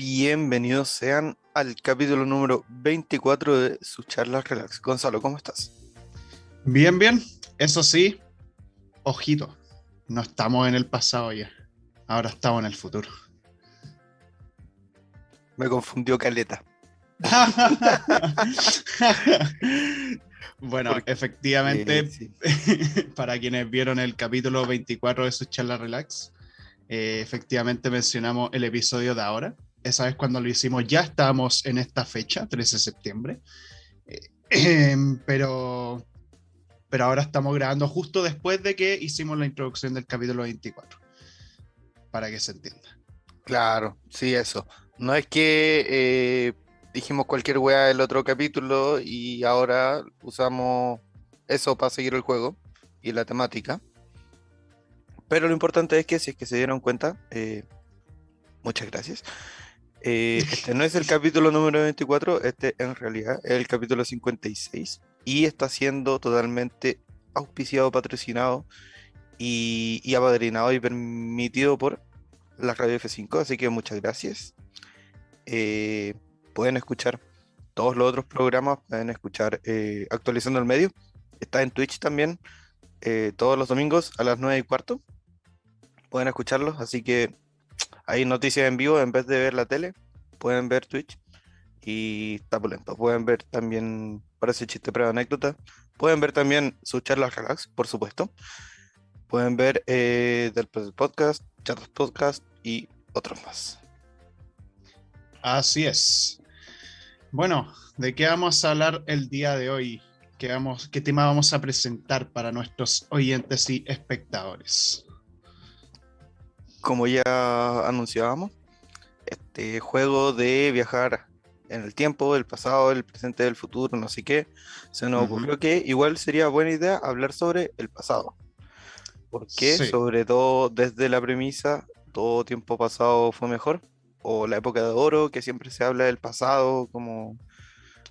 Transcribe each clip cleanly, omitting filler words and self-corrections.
Bienvenidos sean al capítulo número 24 de sus charlas relax. Gonzalo, ¿cómo estás? Bien, bien. Eso sí, ojito, no estamos en el pasado ya. Ahora estamos en el futuro. Me confundió Caleta. Bueno, Porque efectivamente, sí, para quienes vieron el capítulo 24 de su charla relax, efectivamente mencionamos el episodio de ahora. Esa vez cuando lo hicimos ya estábamos en esta fecha, 13 de septiembre. Eh, pero, pero ahora estamos grabando justo después de que hicimos la introducción del capítulo 24, para que se entienda. claro, sí, eso. No es que dijimos cualquier weá del otro capítulo y ahora usamos eso para seguir el juego y la temática. Pero lo importante es que si es que se dieron cuenta, muchas gracias. Este no es el capítulo número 24, este en realidad es el capítulo 56 y está siendo totalmente auspiciado, patrocinado y apadrinado y permitido por la Radio F5, así que muchas gracias. Eh, Pueden escuchar todos los otros programas, pueden escuchar Actualizando el Medio, está en Twitch también, todos los domingos a las 9:15, pueden escucharlos, así que hay noticias en vivo en vez de ver la tele, pueden ver Twitch. Y está pulento. Pueden ver también, parece chiste, pero anécdota. Pueden ver también sus charlas relax, por supuesto. Pueden ver del podcast, charlas podcast y otros más. Así es. Bueno, ¿de qué vamos a hablar el día de hoy? ¿Qué tema vamos a presentar para nuestros oyentes y espectadores? Como ya anunciábamos, este juego de viajar en el tiempo, el pasado, el presente, el futuro, no sé qué, se nos Ujú. ocurrió que igual sería buena idea hablar sobre el pasado. Porque Sí, sobre todo desde la premisa, todo tiempo pasado fue mejor, o la época de oro, que siempre se habla del pasado, como hoy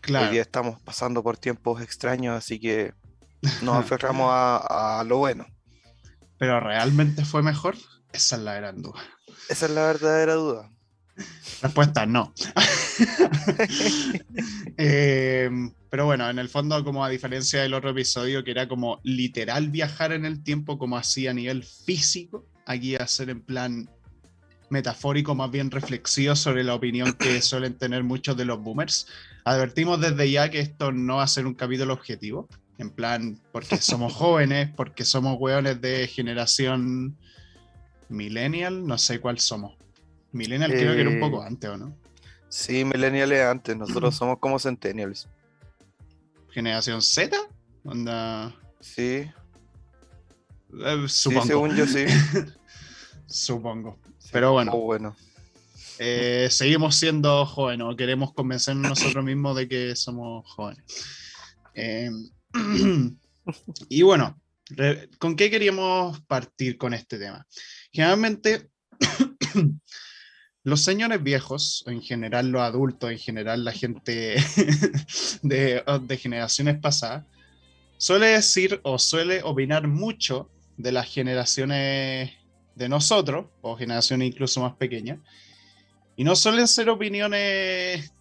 día claro. estamos pasando por tiempos extraños, así que nos aferramos a lo bueno. ¿Pero realmente fue mejor? Esa es la gran duda. Esa es la verdadera duda. Respuesta no. Eh, pero bueno, en el fondo, como a diferencia del otro episodio, que era como literal viajar en el tiempo, como así a nivel físico, aquí va a ser en plan metafórico, más bien reflexivo sobre la opinión que suelen tener muchos de los boomers. Advertimos desde ya que esto no va a ser un capítulo objetivo, en plan, porque somos jóvenes, porque somos hueones de generación millennial, no sé cuál somos. Millennial creo que era un poco Eh, antes, ¿o no? sí, millennials antes, nosotros somos como centennials. Generación Z, onda, Sí, sí, supongo, según yo sí. supongo. Sí, Pero o bueno, bueno. seguimos siendo jóvenes o queremos convencernos nosotros mismos de que somos jóvenes. Eh, y bueno, ¿con qué queríamos partir con este tema? Generalmente, los señores viejos, en general los adultos, en general la gente de generaciones pasadas, suele decir o suele opinar mucho de las generaciones de nosotros, o generaciones incluso más pequeñas, y no suelen ser opiniones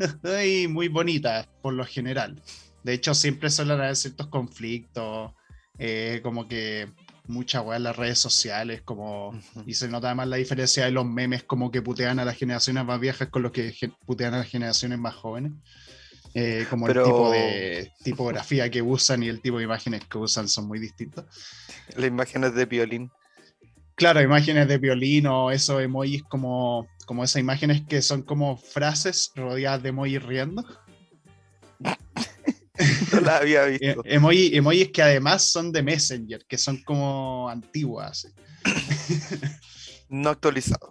muy bonitas por lo general. De hecho, siempre suelen haber ciertos conflictos, como que mucha weá en las redes sociales, como, Ujú. y se nota además la diferencia de los memes, como que putean a las generaciones más viejas con los que putean a las generaciones más jóvenes. Como el tipo Pero de tipografía que usan y el tipo de imágenes que usan son muy distintos. la imagen es de violín. Claro, imágenes de violín o esos emojis como esas imágenes que son como frases rodeadas de emojis riendo. No la había visto. Emojis que además son de Messenger, que son como antiguas. No actualizado.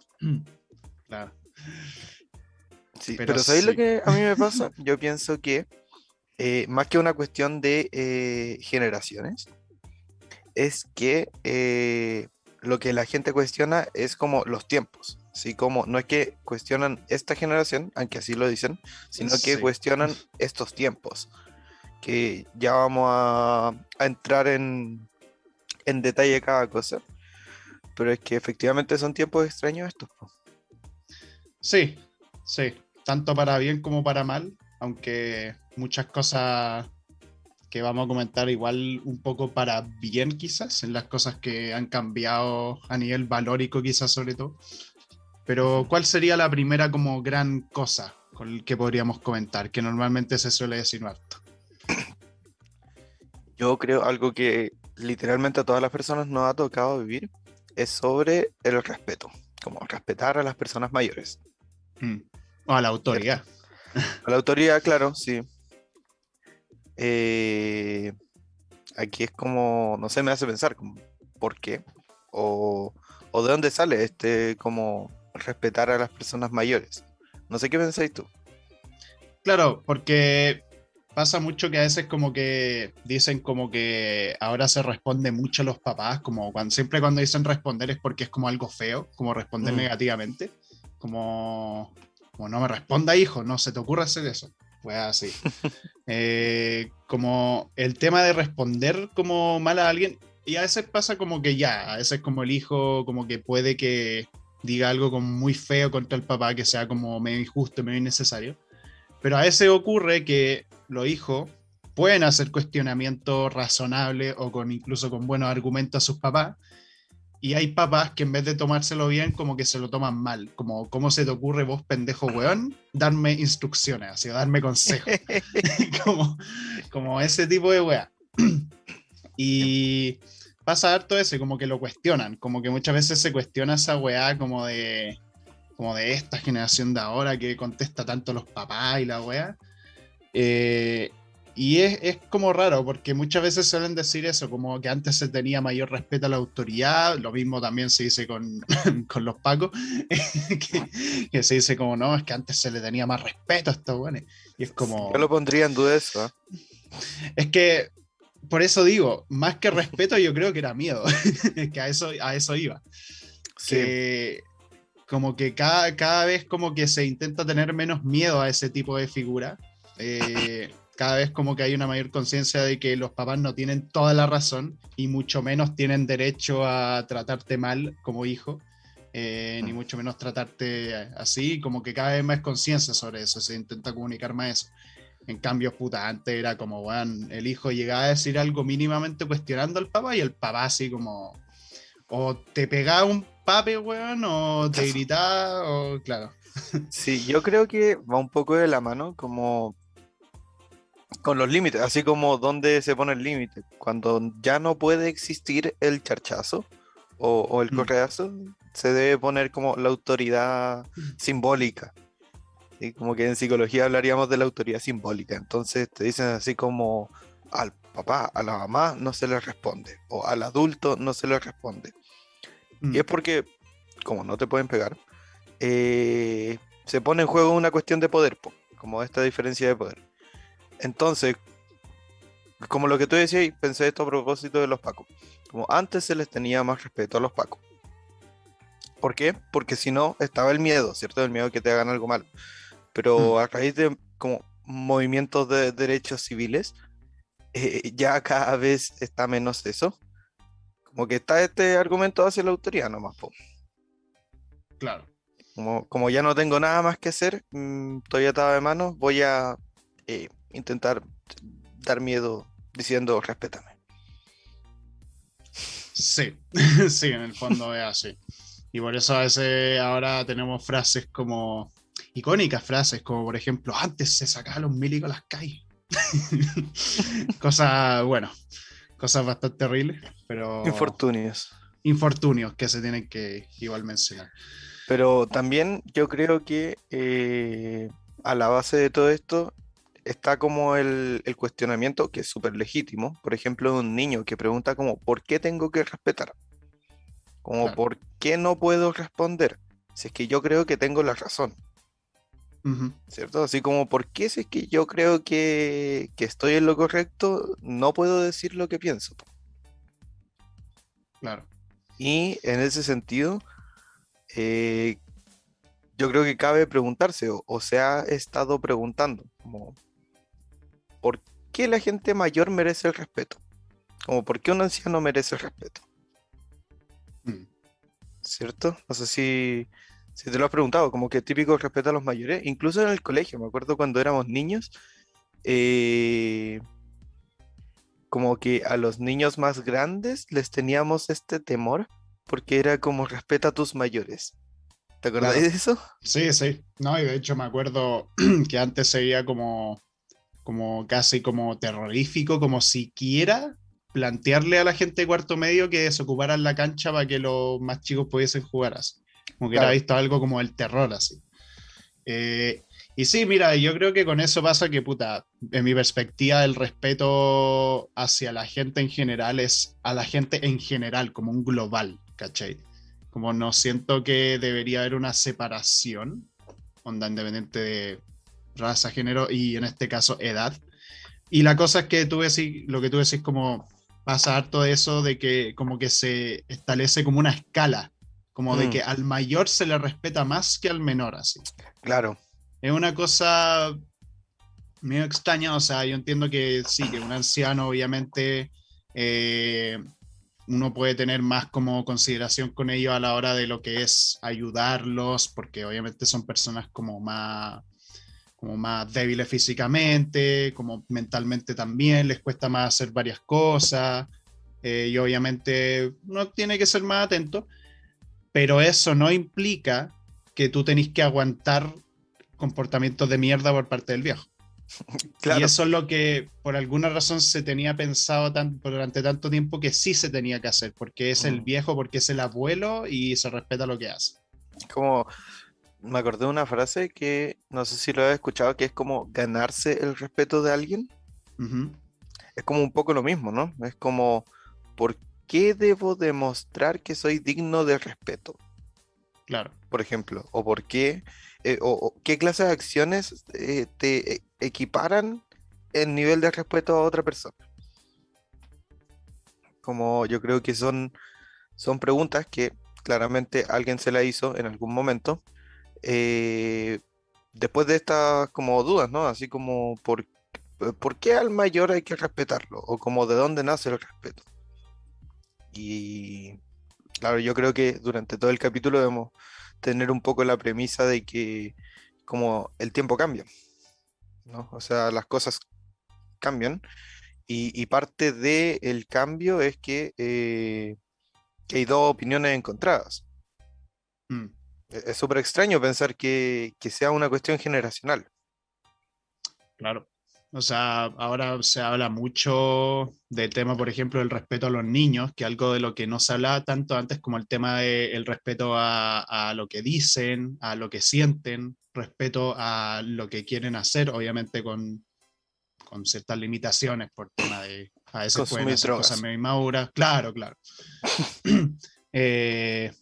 Claro, Sí, pero pero ¿sabéis lo sí. que a mí me pasa? Yo pienso que más que una cuestión de generaciones, es que lo que la gente cuestiona es como los tiempos, así como no es que cuestionan esta generación, aunque así lo dicen, sino que Sí. cuestionan estos tiempos, que ya vamos a entrar en detalle cada cosa, pero es que efectivamente son tiempos extraños estos, po. Sí. Sí, tanto para bien como para mal, aunque muchas cosas que vamos a comentar igual un poco para bien quizás, en las cosas que han cambiado a nivel valórico quizás sobre todo. Pero Ujú. ¿cuál sería la primera como gran cosa con el que podríamos comentar, que normalmente se suele decir harto? Yo creo algo que literalmente a todas las personas nos ha tocado vivir es sobre el respeto, como respetar a las personas mayores, Mm. O a la ¿cierto? autoridad. A la autoridad, claro, sí. Eh, Aquí es como, no sé, me hace pensar, como, ¿por qué? O, o de dónde sale este, como respetar a las personas mayores. No sé qué pensáis tú. Claro, porque pasa mucho que a veces como que dicen como que ahora se responde mucho a los papás, como cuando, siempre cuando dicen responder es porque es como algo feo, como responder Mm, negativamente, como, como no me responda hijo, no se te ocurre hacer eso. Pues así. Como el tema de responder como mal a alguien, y a veces pasa como que ya, a veces como el hijo como que puede que diga algo como muy feo contra el papá, que sea como medio injusto, medio innecesario, pero a veces ocurre que los hijos pueden hacer cuestionamientos razonables o con incluso con buenos argumentos a sus papás, y hay papás que en vez de tomárselo bien, como que se lo toman mal. Como, ¿cómo se te ocurre vos, pendejo weón, darme instrucciones, así, o darme consejos? como, como ese tipo de weá. Y pasa harto ese, como que lo cuestionan, como que muchas veces se cuestiona esa weá como de esta generación de ahora que contesta tanto los papás y la weá. Eh, y es como raro, porque muchas veces suelen decir eso, como que antes se tenía mayor respeto a la autoridad, lo mismo también se dice con, con los pacos, que se dice como, no, es que antes se le tenía más respeto a estos buenos. Y es Yo como, lo pondría en duda eso, ¿ah? es que, por eso digo, más que respeto yo creo que era miedo, es que a eso iba, Sí, que como que cada vez como que se intenta tener menos miedo a ese tipo de figura. Cada vez como que hay una mayor conciencia de que los papás no tienen toda la razón y mucho menos tienen derecho a tratarte mal como hijo, ni mm, mucho menos tratarte así, como que cada vez más conciencia sobre eso, se intenta comunicar más eso. En cambio, puta, antes era como, bueno, el hijo llegaba a decir algo mínimamente cuestionando al papá y el papá así como, o te pegaba un pape, weón, o te chazo. gritaba, o claro. Sí, yo creo que va un poco de la mano, como con los límites, así como dónde se pone el límite. Cuando ya no puede existir el charchazo o el Mm, correazo, se debe poner como la autoridad simbólica. Y como que en psicología hablaríamos de la autoridad simbólica. Entonces te dicen así como al papá, a la mamá no se le responde, o al adulto no se le responde. Y mm, es porque, como no te pueden pegar, se pone en juego una cuestión de poder, po, como esta diferencia de poder. Entonces, como lo que tú decías, y pensé esto a propósito de los pacos. Como antes se les tenía más respeto a los pacos. ¿Por qué? Porque si no, estaba el miedo, ¿cierto? El miedo que te hagan algo malo. mm. Pero a raíz de como movimientos de derechos civiles, ya cada vez está menos eso. Como que está este argumento hacia la autoridad nomás, po. Claro. Como ya no tengo nada más que hacer, estoy atado de manos, voy a intentar dar miedo diciendo respétame. Sí, sí, en el fondo es así. Y por eso a veces ahora tenemos frases como icónicas frases, como por ejemplo, antes se sacaban los milicos a las calles. Cosas, bueno, cosas bastante terribles, pero Infortunios. infortunios que se tienen que igual mencionar. Pero también yo creo que a la base de todo esto está como el cuestionamiento, que es súper legítimo. Por ejemplo, de un niño que pregunta como, ¿por qué tengo que respetar? Como, Claro. ¿por qué no puedo responder? Si es que yo creo que tengo la razón, Ujú, ¿cierto? Así como, ¿por qué si es que yo creo que estoy en lo correcto, no puedo decir lo que pienso? claro. Y en ese sentido, eh, yo creo que cabe preguntarse, o se ha estado preguntando, como, ¿por qué la gente mayor merece el respeto? Como, ¿por qué un anciano merece el respeto? Mm. ¿Cierto? No sé si Si te lo has preguntado, como que típico respeto a los mayores, incluso en el colegio, me acuerdo cuando éramos niños, eh, como que a los niños más grandes les teníamos este temor, porque era como respeta a tus mayores. ¿Te acordáis Claro, de eso? sí, sí. No, y de hecho me acuerdo que antes se veía como casi como terrorífico, como siquiera plantearle a la gente de cuarto medio que se ocuparan la cancha para que los más chicos pudiesen jugar así. Como que era Claro. visto algo como el terror así. Eh, y sí, mira, yo creo que con eso pasa que, puta, en mi perspectiva, el respeto hacia la gente en general es a la gente en general, como un global, ¿cachai? Como no siento que debería haber una separación, onda independiente de raza, género y en este caso edad. Y la cosa es que tú decís, lo que tú decís como pasa harto de eso, de que como que se establece como una escala, como de Mm, que al mayor se le respeta más que al menor, así. claro. Es una cosa medio extraña, o sea, yo entiendo que sí, que un anciano obviamente eh, uno puede tener más como consideración con ellos a la hora de lo que es ayudarlos, porque obviamente son personas como más débiles físicamente, como mentalmente también, les cuesta más hacer varias cosas, y obviamente uno tiene que ser más atento, pero eso no implica que tú tenés que aguantar comportamientos de mierda por parte del viejo. Y Claro. eso es lo que por alguna razón se tenía pensado durante tanto tiempo que sí se tenía que hacer, porque es el Mm. viejo, porque es el abuelo y se respeta lo que hace. Como me acordé de una frase que no sé si lo has escuchado, que es como ganarse el respeto de alguien. Ujú. Es como un poco lo mismo, ¿no? Es como, ¿por qué debo demostrar que soy digno de respeto? Claro. Por ejemplo, o por qué, o qué clases de acciones te equiparan el nivel de respeto a otra persona. Como yo creo que son preguntas que claramente alguien se la hizo en algún momento, eh, después de estas como dudas, ¿no? Así como, ¿por qué al mayor hay que respetarlo? O como de dónde nace el respeto. Y claro, yo creo que durante todo el capítulo debemos tener un poco la premisa de que como el tiempo cambia, ¿no? O sea, las cosas cambian y parte del cambio es que hay dos opiniones encontradas. Mm. Es súper extraño pensar que sea una cuestión generacional. Claro. O sea, ahora se habla mucho del tema, por ejemplo, del respeto a los niños, que algo de lo que no se hablaba tanto antes como el tema del respeto a lo que dicen, a lo que sienten, respeto a lo que quieren hacer, obviamente con ciertas limitaciones por tema de a veces pueden Consumir hacer cosas drogas. medio inmaduras, claro, claro. Eh,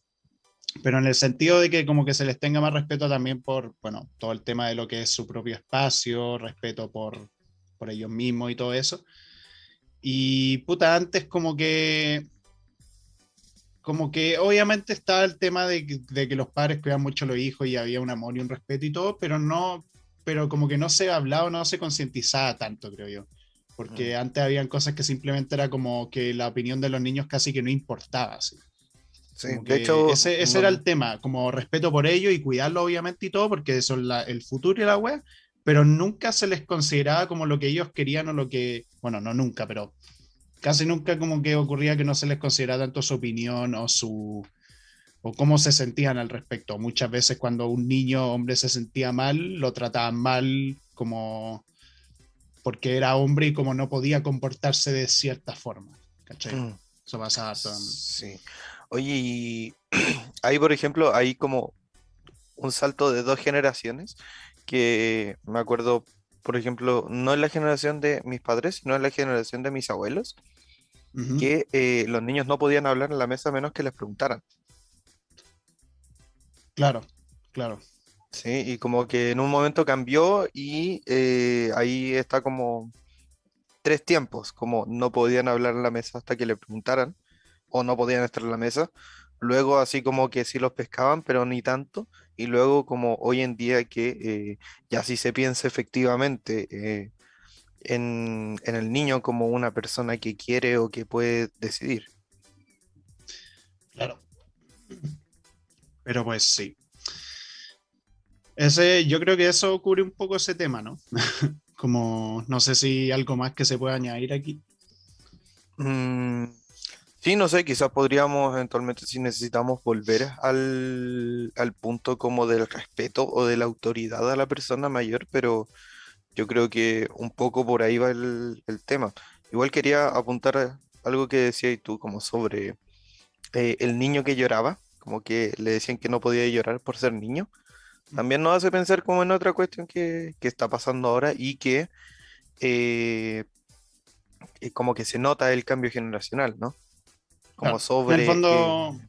pero en el sentido de que como que se les tenga más respeto también por, bueno, todo el tema de lo que es su propio espacio, respeto por ellos mismos y todo eso. Y puta, antes como que obviamente estaba el tema de que los padres cuidaban mucho a los hijos y había un amor y un respeto y todo, pero no, pero como que no se hablaba, no se concientizaba tanto, creo yo. Mm, Porque antes habían cosas que simplemente era como que la opinión de los niños casi que no importaba, así. sí, Como de que hecho, ese era el tema, como respeto por ellos y cuidarlo obviamente y todo, porque son el futuro y la web, pero nunca se les consideraba como lo que ellos querían o lo que, bueno, no nunca, pero casi nunca como que ocurría que no se les consideraba tanto su opinión o cómo se sentían al respecto. Muchas veces cuando un niño hombre se sentía mal, lo trataban mal como porque era hombre y como no podía comportarse de cierta forma, ¿cachai? mm, Eso pasa harto también. sí. Oye, y ahí, por ejemplo, hay como un salto de dos generaciones que me acuerdo, por ejemplo, no en la generación de mis padres, sino en la generación de mis abuelos, Ujú. que los niños no podían hablar en la mesa a menos que les preguntaran. Claro, claro. Sí, y como que en un momento cambió y ahí está como tres tiempos, como no podían hablar en la mesa hasta que le preguntaran, o no podían estar en la mesa. Luego así como que sí los pescaban, pero ni tanto. Y luego como hoy en día que ya sí se piensa efectivamente en el niño como una persona que quiere o que puede decidir. Claro. Pero pues sí. Yo creo que eso cubre un poco ese tema, ¿no? Como, no sé si algo más que se puede añadir aquí. Mm, sí, no sé, quizás podríamos eventualmente, si necesitamos, volver al punto como del respeto o de la autoridad a la persona mayor, pero yo creo que un poco por ahí va el tema. Igual quería apuntar a algo que decías tú, como sobre el niño que lloraba, como que le decían que no podía llorar por ser niño. También nos hace pensar como en otra cuestión que está pasando ahora y que eh, como que se nota el cambio generacional, ¿no? Como Claro. En el sobre... fondo,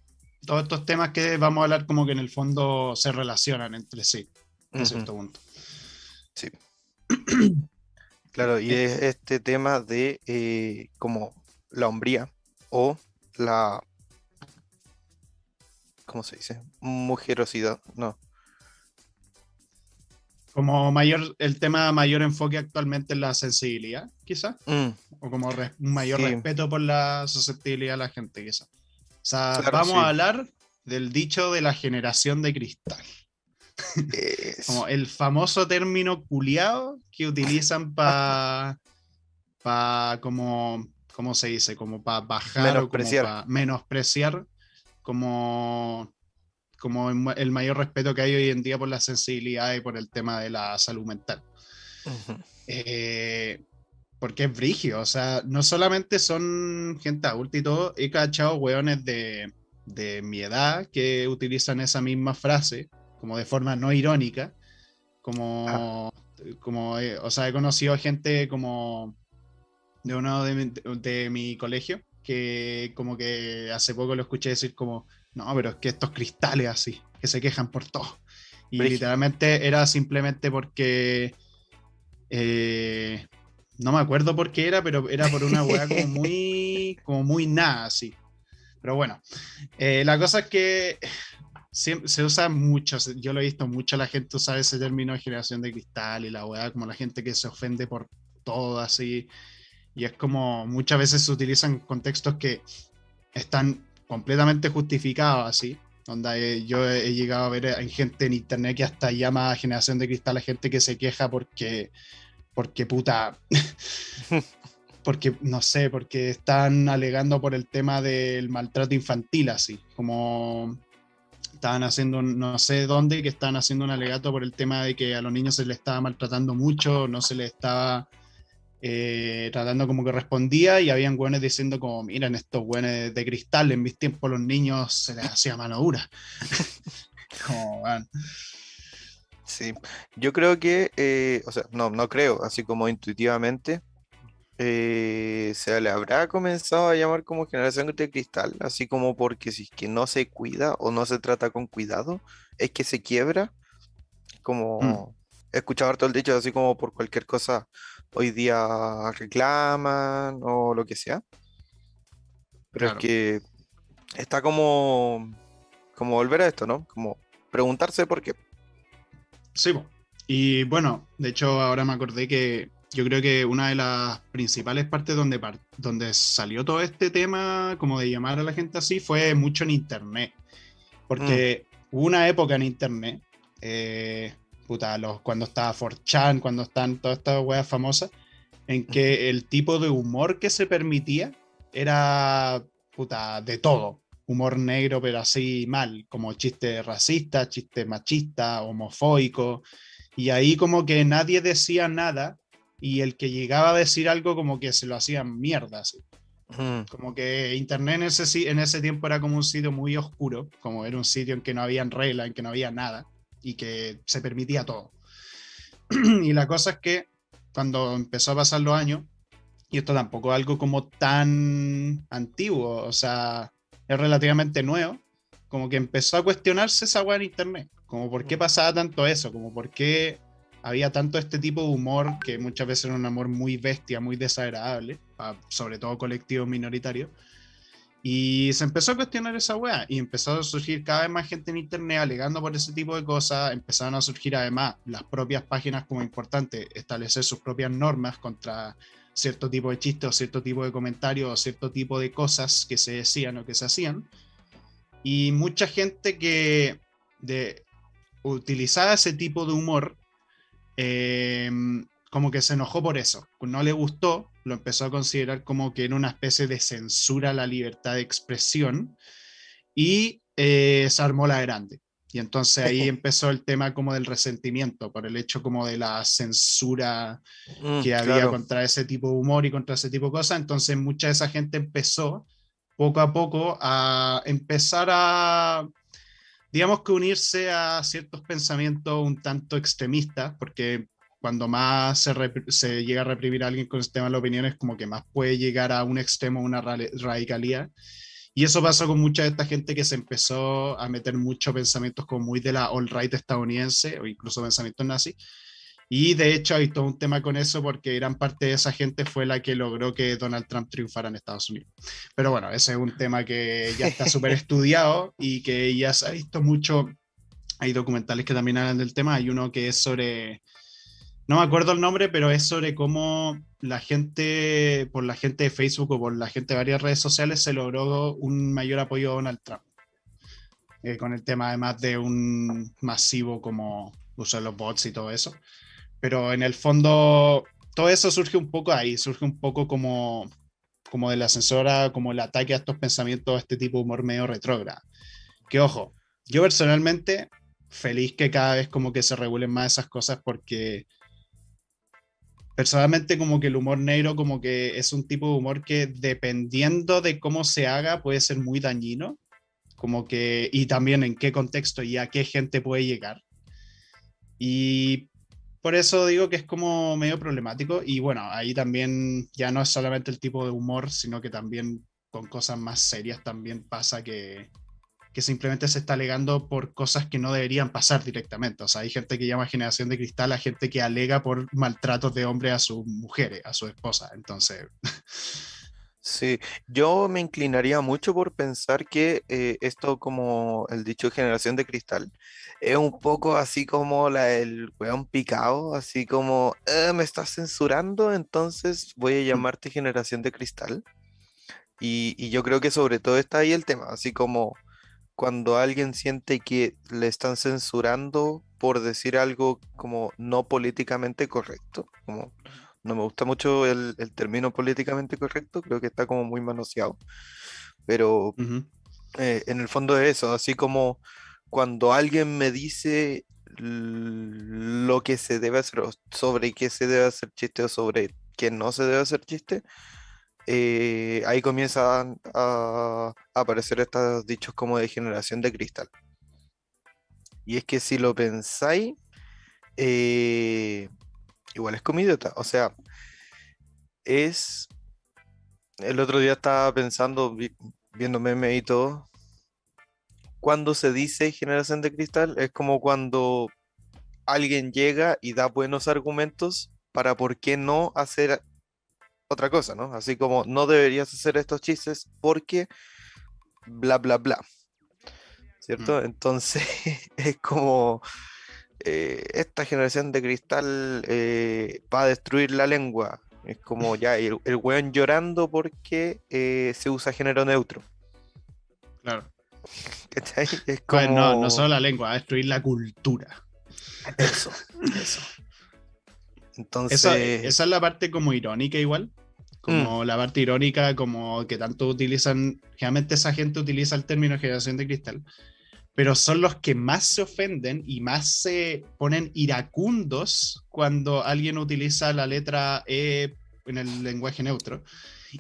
todos estos temas que vamos a hablar como que en el fondo se relacionan entre sí, hasta ujú, cierto punto. sí, claro, y Eh, es este tema de como la hombría o la, ¿cómo se dice? Mujerosidad, no. Como el tema mayor enfoque actualmente en la sensibilidad, quizás, Mm, o como un mayor sí, respeto por la susceptibilidad de la gente, quizás. O sea, claro, vamos a sí. hablar del dicho de la generación de cristal, como Eso. el famoso término culiado que utilizan para como, ¿cómo se dice? Como para bajar o como Menospreciar. para menospreciar como, como el mayor respeto que hay hoy en día por la sensibilidad y por el tema de la salud mental. Ujú. Eh, Porque es brigio, o sea, no solamente son gente adulta y todo, he cachado hueones de mi edad que utilizan esa misma frase, como de forma no irónica, Ah, como, o sea, he conocido gente como de uno de mi colegio, que como que hace poco lo escuché decir como, no, pero es que estos cristales así, que se quejan por todo. Y brígido. literalmente era simplemente porque eh, no me acuerdo por qué era, pero era por una weá como muy nada, así. Pero bueno, la cosa es que se usa mucho, yo lo he visto mucho, la gente usa ese término de generación de cristal y la weá, como la gente que se ofende por todo, así. Y es como muchas veces se utilizan contextos que están completamente justificados, así. Onda, yo he llegado a ver en gente en internet que hasta llama generación de cristal a gente que se queja porque puta, porque no sé, porque están alegando por el tema del maltrato infantil, así, como estaban haciendo, no sé dónde, que estaban haciendo un alegato por el tema de que a los niños se les estaba maltratando mucho, no se les estaba tratando como que respondía, y habían güenes diciendo como, miren, estos güenes de cristal, en mis tiempos los niños se les hacía mano dura. Como, bueno, Sí, yo creo que, o sea, no, no creo, así como intuitivamente, se le habrá comenzado a llamar como generación de cristal, así como porque si es que no se cuida o no se trata con cuidado, es que se quiebra, mm, como he escuchado todo el dicho, así como por cualquier cosa hoy día reclaman o lo que sea, pero es claro. que está como volver a esto, ¿no? Como preguntarse por qué. Sí, po. Y bueno, de hecho ahora me acordé que yo creo que una de las principales partes donde salió todo este tema, como de llamar a la gente así, fue mucho en internet. Mm, Porque hubo una época en internet, eh, puta, cuando estaba 4chan, cuando están todas estas weas famosas, en ujú. que el tipo de humor que se permitía era, puta, de todo. Humor negro, pero así mal, como chiste racista, chiste machista, homofóbico. Y ahí como que nadie decía nada, y el que llegaba a decir algo como que se lo hacían mierda, así. Mm, Como que Internet en ese tiempo era como un sitio muy oscuro, como era un sitio en que no había reglas, en que no había nada, y que se permitía todo. Y la cosa es que cuando empezó a pasar los años, y esto tampoco es algo como tan antiguo, o sea, es relativamente nuevo, como que empezó a cuestionarse esa weá en internet, como por qué mm. pasaba tanto eso, como por qué había tanto este tipo de humor, que muchas veces era un amor muy bestia, muy desagradable, sobre todo colectivos minoritarios, y se empezó a cuestionar esa weá, y empezó a surgir cada vez más gente en internet alegando por ese tipo de cosas. Empezaron a surgir además las propias páginas como importante establecer sus propias normas contra cierto tipo de chistes o cierto tipo de comentarios o cierto tipo de cosas que se decían o que se hacían. Y mucha gente de, utilizaba ese tipo de humor, eh, como que se enojó por eso. No le gustó, lo empezó a considerar como que era una especie de censura a la libertad de expresión y se armó la grande. Y entonces ahí empezó el tema como del resentimiento por el hecho como de la censura que había Claro. contra ese tipo de humor y contra ese tipo de cosas. Entonces mucha de esa gente empezó poco a poco a empezar a, digamos que unirse a ciertos pensamientos un tanto extremistas, porque cuando más se llega a reprimir a alguien con el tema de la opinión es como que más puede llegar a un extremo, una radicalidad. Y eso pasó con mucha de esta gente que se empezó a meter muchos pensamientos como muy de la alt-right estadounidense o incluso pensamientos nazis. Y de hecho hay todo un tema con eso porque gran parte de esa gente fue la que logró que Donald Trump triunfara en Estados Unidos. Pero bueno, ese es un tema que ya está súper estudiado y que ya se ha visto mucho. Hay documentales que también hablan del tema. Hay uno que es sobre, no me acuerdo el nombre, pero es sobre cómo la gente, por la gente de Facebook o por la gente de varias redes sociales, se logró un mayor apoyo a Donald Trump. Con el tema además de un masivo como uso de los bots y todo eso. Pero en el fondo, todo eso surge un poco ahí, surge un poco como de la censura, como el ataque a estos pensamientos, a este tipo de humor medio retrógrado. Que ojo, yo personalmente feliz que cada vez como que se regulen más esas cosas porque personalmente como que el humor negro como que es un tipo de humor que dependiendo de cómo se haga puede ser muy dañino, como que, y también en qué contexto y a qué gente puede llegar. Y por eso digo que es como medio problemático y bueno, ahí también ya no es solamente el tipo de humor, sino que también con cosas más serias también pasa que simplemente se está alegando por cosas que no deberían pasar directamente. O sea, hay gente que llama generación de cristal a gente que alega por maltratos de hombre a sus mujeres, a su esposa. Entonces, Sí, yo me inclinaría mucho por pensar que esto, como el dicho generación de cristal, es un poco así como la del weón picado, así como me estás censurando, entonces voy a llamarte generación de cristal". Y yo creo que sobre todo está ahí el tema, así como cuando alguien siente que le están censurando por decir algo como no políticamente correcto, como no me gusta mucho el término políticamente correcto, creo que está como muy manoseado, pero uh-huh, en el fondo es eso, así como cuando alguien me dice lo que se debe hacer o sobre qué se debe hacer chiste o sobre qué no se debe hacer chiste, ahí comienzan a aparecer estos dichos como de generación de cristal. Y es que si lo pensáis, eh, igual es como idiota. O sea, es. El otro día estaba pensando, viendo memes y todo. Cuando se dice generación de cristal, es como cuando alguien llega y da buenos argumentos para por qué no hacer otra cosa, ¿no? Así como no deberías hacer estos chistes porque bla, bla, bla. uh-huh. ¿Cierto? Entonces es como esta generación de cristal va a destruir la lengua. Es como ya el weón llorando porque se usa género neutro. Claro. ¿Cachai? Es Bueno, no, no como solo la lengua, va a destruir la cultura. eso, eso. Eso, Entonces, esa es la parte como irónica igual, mm, como la parte irónica, como que tanto utilizan, generalmente esa gente utiliza el término generación de cristal, pero son los que más se ofenden y más se ponen iracundos cuando alguien utiliza la letra E en el lenguaje neutro.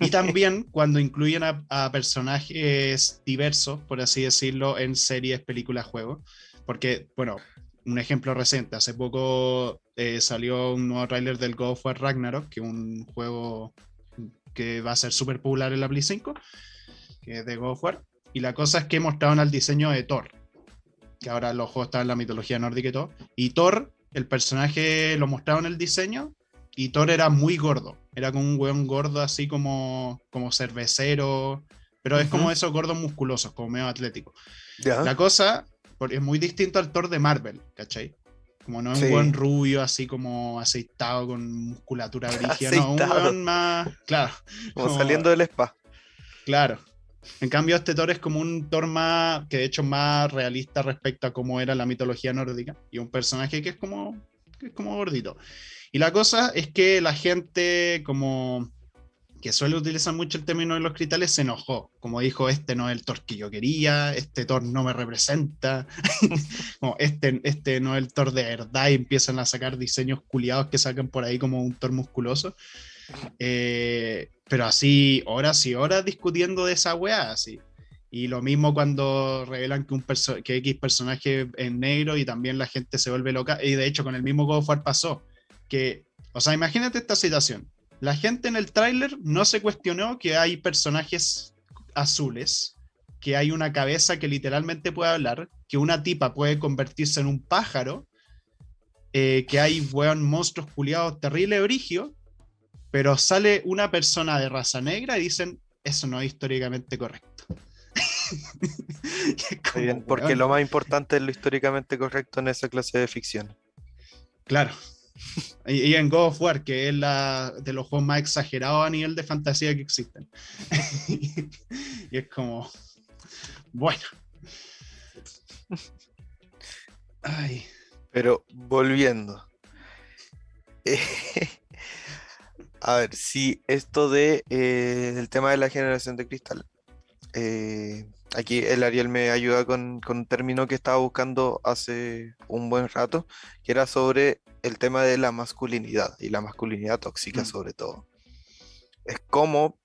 Y también cuando incluyen a personajes diversos, por así decirlo, en series, películas, juegos. Porque, bueno, un ejemplo reciente, hace poco salió un nuevo tráiler del God of War Ragnarok, que es un juego que va a ser súper popular en la Play 5, que es de God of War. Y la cosa es que mostraron al diseño de Thor, que ahora los juegos están en la mitología nórdica y todo. Y Thor, el personaje lo mostraron en el diseño y Thor era muy gordo. Era como un weón gordo, así como cervecero, pero es ujú, como esos gordos musculosos, como medio atlético. ya, La cosa, porque es muy distinto al Thor de Marvel, ¿cachai? Como no es un sí, weón rubio, así como aceitado, con musculatura brígida, no, un aceitado, weón más, claro, como como, saliendo del spa. claro. En cambio, este Thor es como un Thor más, que de hecho es más realista respecto a cómo era la mitología nórdica, y un personaje que es como gordito. Y la cosa es que la gente como que suele utilizar mucho el término de los cristales se enojó, como dijo, este no es el Thor que yo quería, este Thor no me representa, como este no es el Thor de verdad, y empiezan a sacar diseños culiados que sacan por ahí como un Thor musculoso. Pero así, horas y horas discutiendo de esa weá, así. Y lo mismo cuando revelan que X personaje es negro y también la gente se vuelve loca. Y de hecho, con el mismo God of War pasó. Que, o sea, imagínate esta situación. La gente en el tráiler no se cuestionó que hay personajes azules, que hay una cabeza que literalmente puede hablar, que una tipa puede convertirse en un pájaro, que hay, weón, monstruos culiados terrible brigio, pero sale una persona de raza negra y dicen, eso no es históricamente correcto. Y es Está como, bien, porque weón, lo más importante es lo históricamente correcto en esa clase de ficción. claro. Y en God of War, que es de los juegos más exagerados a nivel de fantasía que existen. Y es como, bueno. Ay. Pero volviendo. eh, a ver, si esto de el tema de la generación de cristal. Aquí el Ariel me ayuda con un término que estaba buscando hace un buen rato, que era sobre el tema de la masculinidad y la masculinidad tóxica Mm, sobre todo. Es como,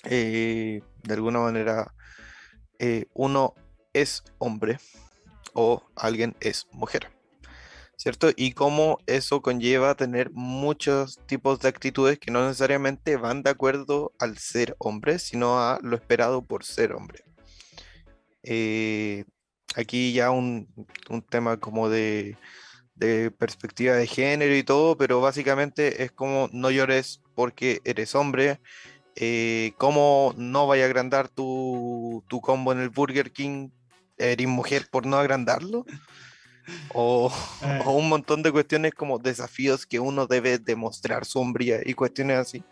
de alguna manera, uno es hombre o alguien es mujer, ¿cierto? Y cómo eso conlleva tener muchos tipos de actitudes que no necesariamente van de acuerdo al ser hombre, sino a lo esperado por ser hombre. Eh, Aquí ya un tema como de perspectiva de género y todo, pero básicamente es como no llores porque eres hombre, cómo no vaya a agrandar tu combo en el Burger King, eres mujer por no agrandarlo, o, o eh, un montón de cuestiones como desafíos que uno debe demostrar su hombría y cuestiones así,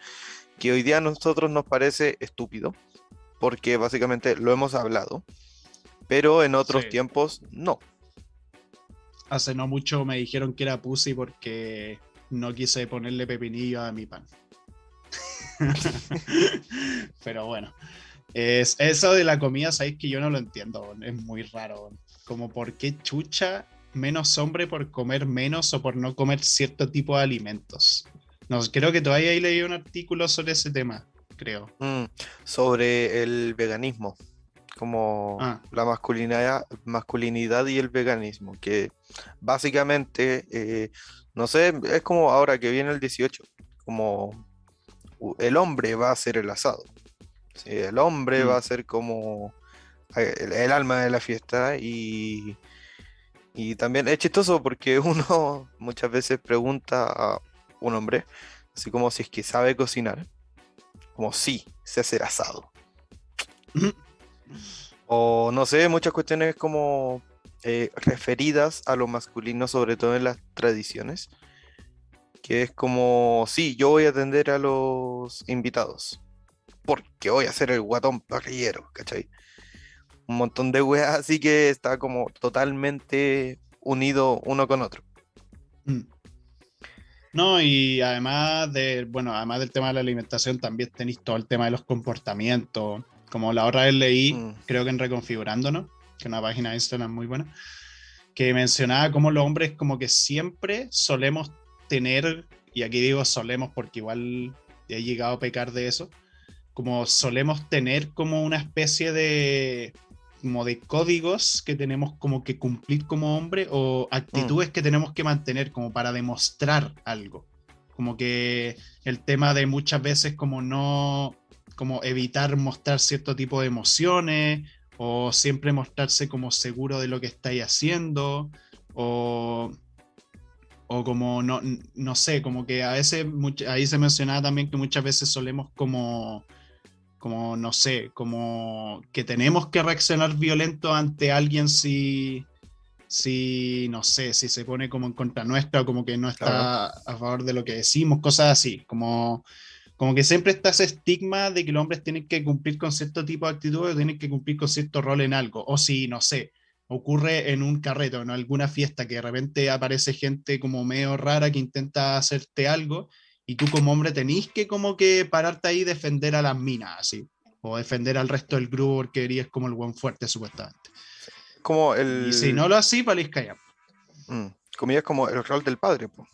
que hoy día a nosotros nos parece estúpido, porque básicamente lo hemos hablado, pero en otros sí. tiempos no. Hace no mucho me dijeron que era pussy porque no quise ponerle pepinillo a mi pan. Pero bueno. Eso de la comida, sabéis que yo no lo entiendo, es muy raro. Como por qué chucha menos hombre por comer menos o por no comer cierto tipo de alimentos. No, creo que todavía ahí leí un artículo sobre ese tema, creo. Mm, sobre el veganismo, como Ah, la masculinidad y el veganismo, que básicamente, no sé, es como ahora que viene el 18 como el hombre va a ser el asado, ¿sí? El hombre va mm, a ser como el alma de la fiesta y también es chistoso porque uno muchas veces pregunta a un hombre, así como si es que sabe cocinar, como sí, sé hacer asado. O no sé, muchas cuestiones como referidas a lo masculino, sobre todo en las tradiciones, que es como, sí, yo voy a atender a los invitados, porque voy a ser el guatón parrillero, ¿cachai? Un montón de weas así que está como totalmente unido uno con otro. mm. No, y además bueno, además del tema de la alimentación, también tenéis todo el tema de los comportamientos. Como la otra vez leí, Mm, creo que en Reconfigurándonos, que es una página de Instagram muy buena, que mencionaba cómo los hombres como que siempre solemos tener, y aquí digo solemos porque igual he llegado a pecar de eso, como solemos tener como una especie de como de códigos que tenemos como que cumplir como hombre o mm, actitudes que tenemos que mantener como para demostrar algo. Como que el tema de muchas veces como no, como evitar mostrar cierto tipo de emociones o siempre mostrarse como seguro de lo que estáis haciendo o, o como no sé, como que a veces ahí se mencionaba también que muchas veces solemos como no sé, como que tenemos que reaccionar violento ante alguien si no sé, si se pone como en contra nuestra o como que no claro. está a favor de lo que decimos, cosas así, como Como que siempre está ese estigma de que los hombres tienen que cumplir con cierto tipo de actitudes, o tienen que cumplir con cierto rol en algo. O si, no sé, ocurre en un carrete o en alguna fiesta que de repente aparece gente como medio rara que intenta hacerte algo y tú como hombre tenés que como que pararte ahí y defender a las minas, así. O defender al resto del grupo porque eres como el buen fuerte, supuestamente. Como Y si no lo así, valís callar. mm, comillas, como el rol del padre, po.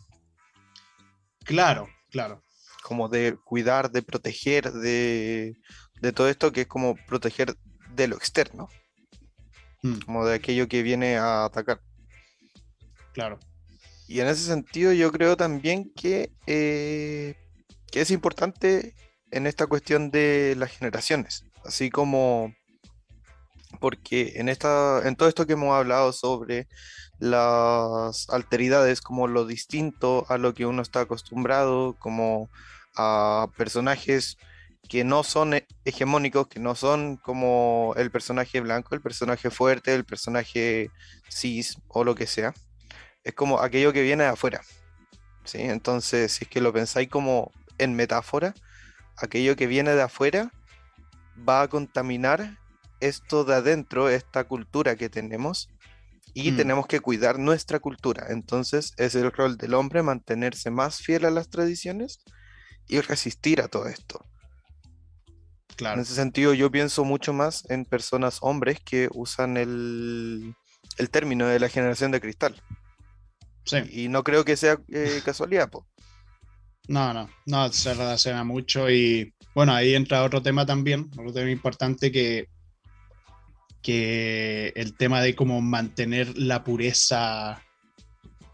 Claro, claro. Como de cuidar, de proteger, de todo esto que es como proteger de lo externo, Mm, como de aquello que viene a atacar. claro. Y en ese sentido yo creo también que es importante en esta cuestión de las generaciones, así como porque en todo esto que hemos hablado sobre las alteridades, como lo distinto a lo que uno está acostumbrado, como a personajes que no son hegemónicos, que no son como el personaje blanco, el personaje fuerte, el personaje cis o lo que sea, es como aquello que viene de afuera, ¿sí? Entonces, si es que lo pensáis como en metáfora, aquello que viene de afuera va a contaminar esto de adentro, esta cultura que tenemos, y Mm, tenemos que cuidar nuestra cultura. Entonces es el rol del hombre mantenerse más fiel a las tradiciones y resistir a todo esto. En claro. ese sentido, yo pienso mucho más en personas hombres que usan el término de la generación de cristal. Sí. Y no creo que sea casualidad, po. No, no, no, se relaciona mucho y bueno, ahí entra otro tema también, otro tema importante que el tema de cómo mantener la pureza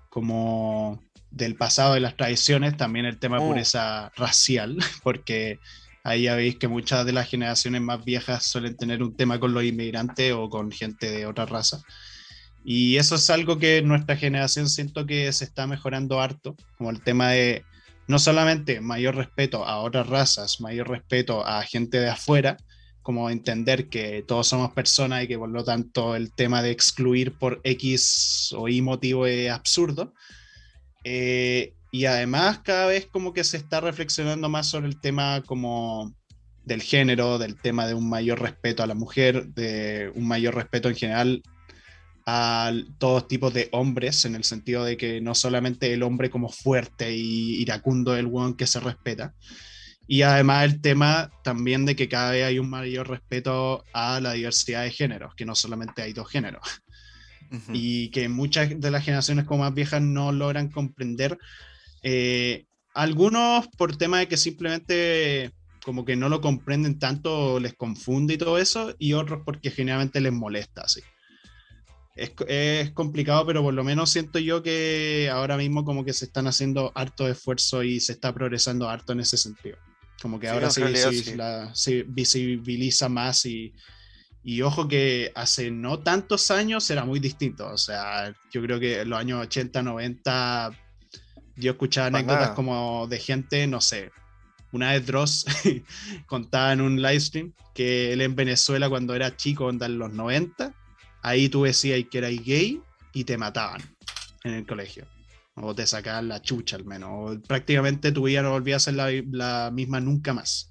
como del pasado de las tradiciones, también el tema de Mm, pureza racial, porque ahí ya veis que muchas de las generaciones más viejas suelen tener un tema con los inmigrantes o con gente de otra raza. Y eso es algo que nuestra generación siento que se está mejorando harto, como el tema de no solamente mayor respeto a otras razas, mayor respeto a gente de afuera, como entender que todos somos personas y que por lo tanto el tema de excluir por X o Y motivo es absurdo. Y además cada vez como que se está reflexionando más sobre el tema como del género, del tema de un mayor respeto a la mujer, de un mayor respeto en general a todos tipos de hombres, en el sentido de que no solamente el hombre como fuerte y iracundo es el one que se respeta, y además el tema también de que cada vez hay un mayor respeto a la diversidad de géneros, que no solamente hay dos géneros, ujú. y que muchas de las generaciones como más viejas no logran comprender, algunos por tema de que simplemente como que no lo comprenden tanto, les confunde y todo eso, y otros porque generalmente les molesta, así. Es complicado, pero por lo menos siento yo que ahora mismo como que se están haciendo harto esfuerzo y se está progresando harto en ese sentido. Como que Sí, ahora en realidad sí. se visibiliza más y ojo que hace no tantos años era muy distinto. O sea, yo creo que en los años 80 90 yo escuchaba Para anécdotas nada. como de gente, no sé, una vez Dross contaba en un live stream que él en Venezuela cuando era chico, onda en los 90, ahí tú decías que eras gay y te mataban en el colegio. O te sacaban la chucha al menos. O prácticamente tu vida no volvía a ser la misma nunca más.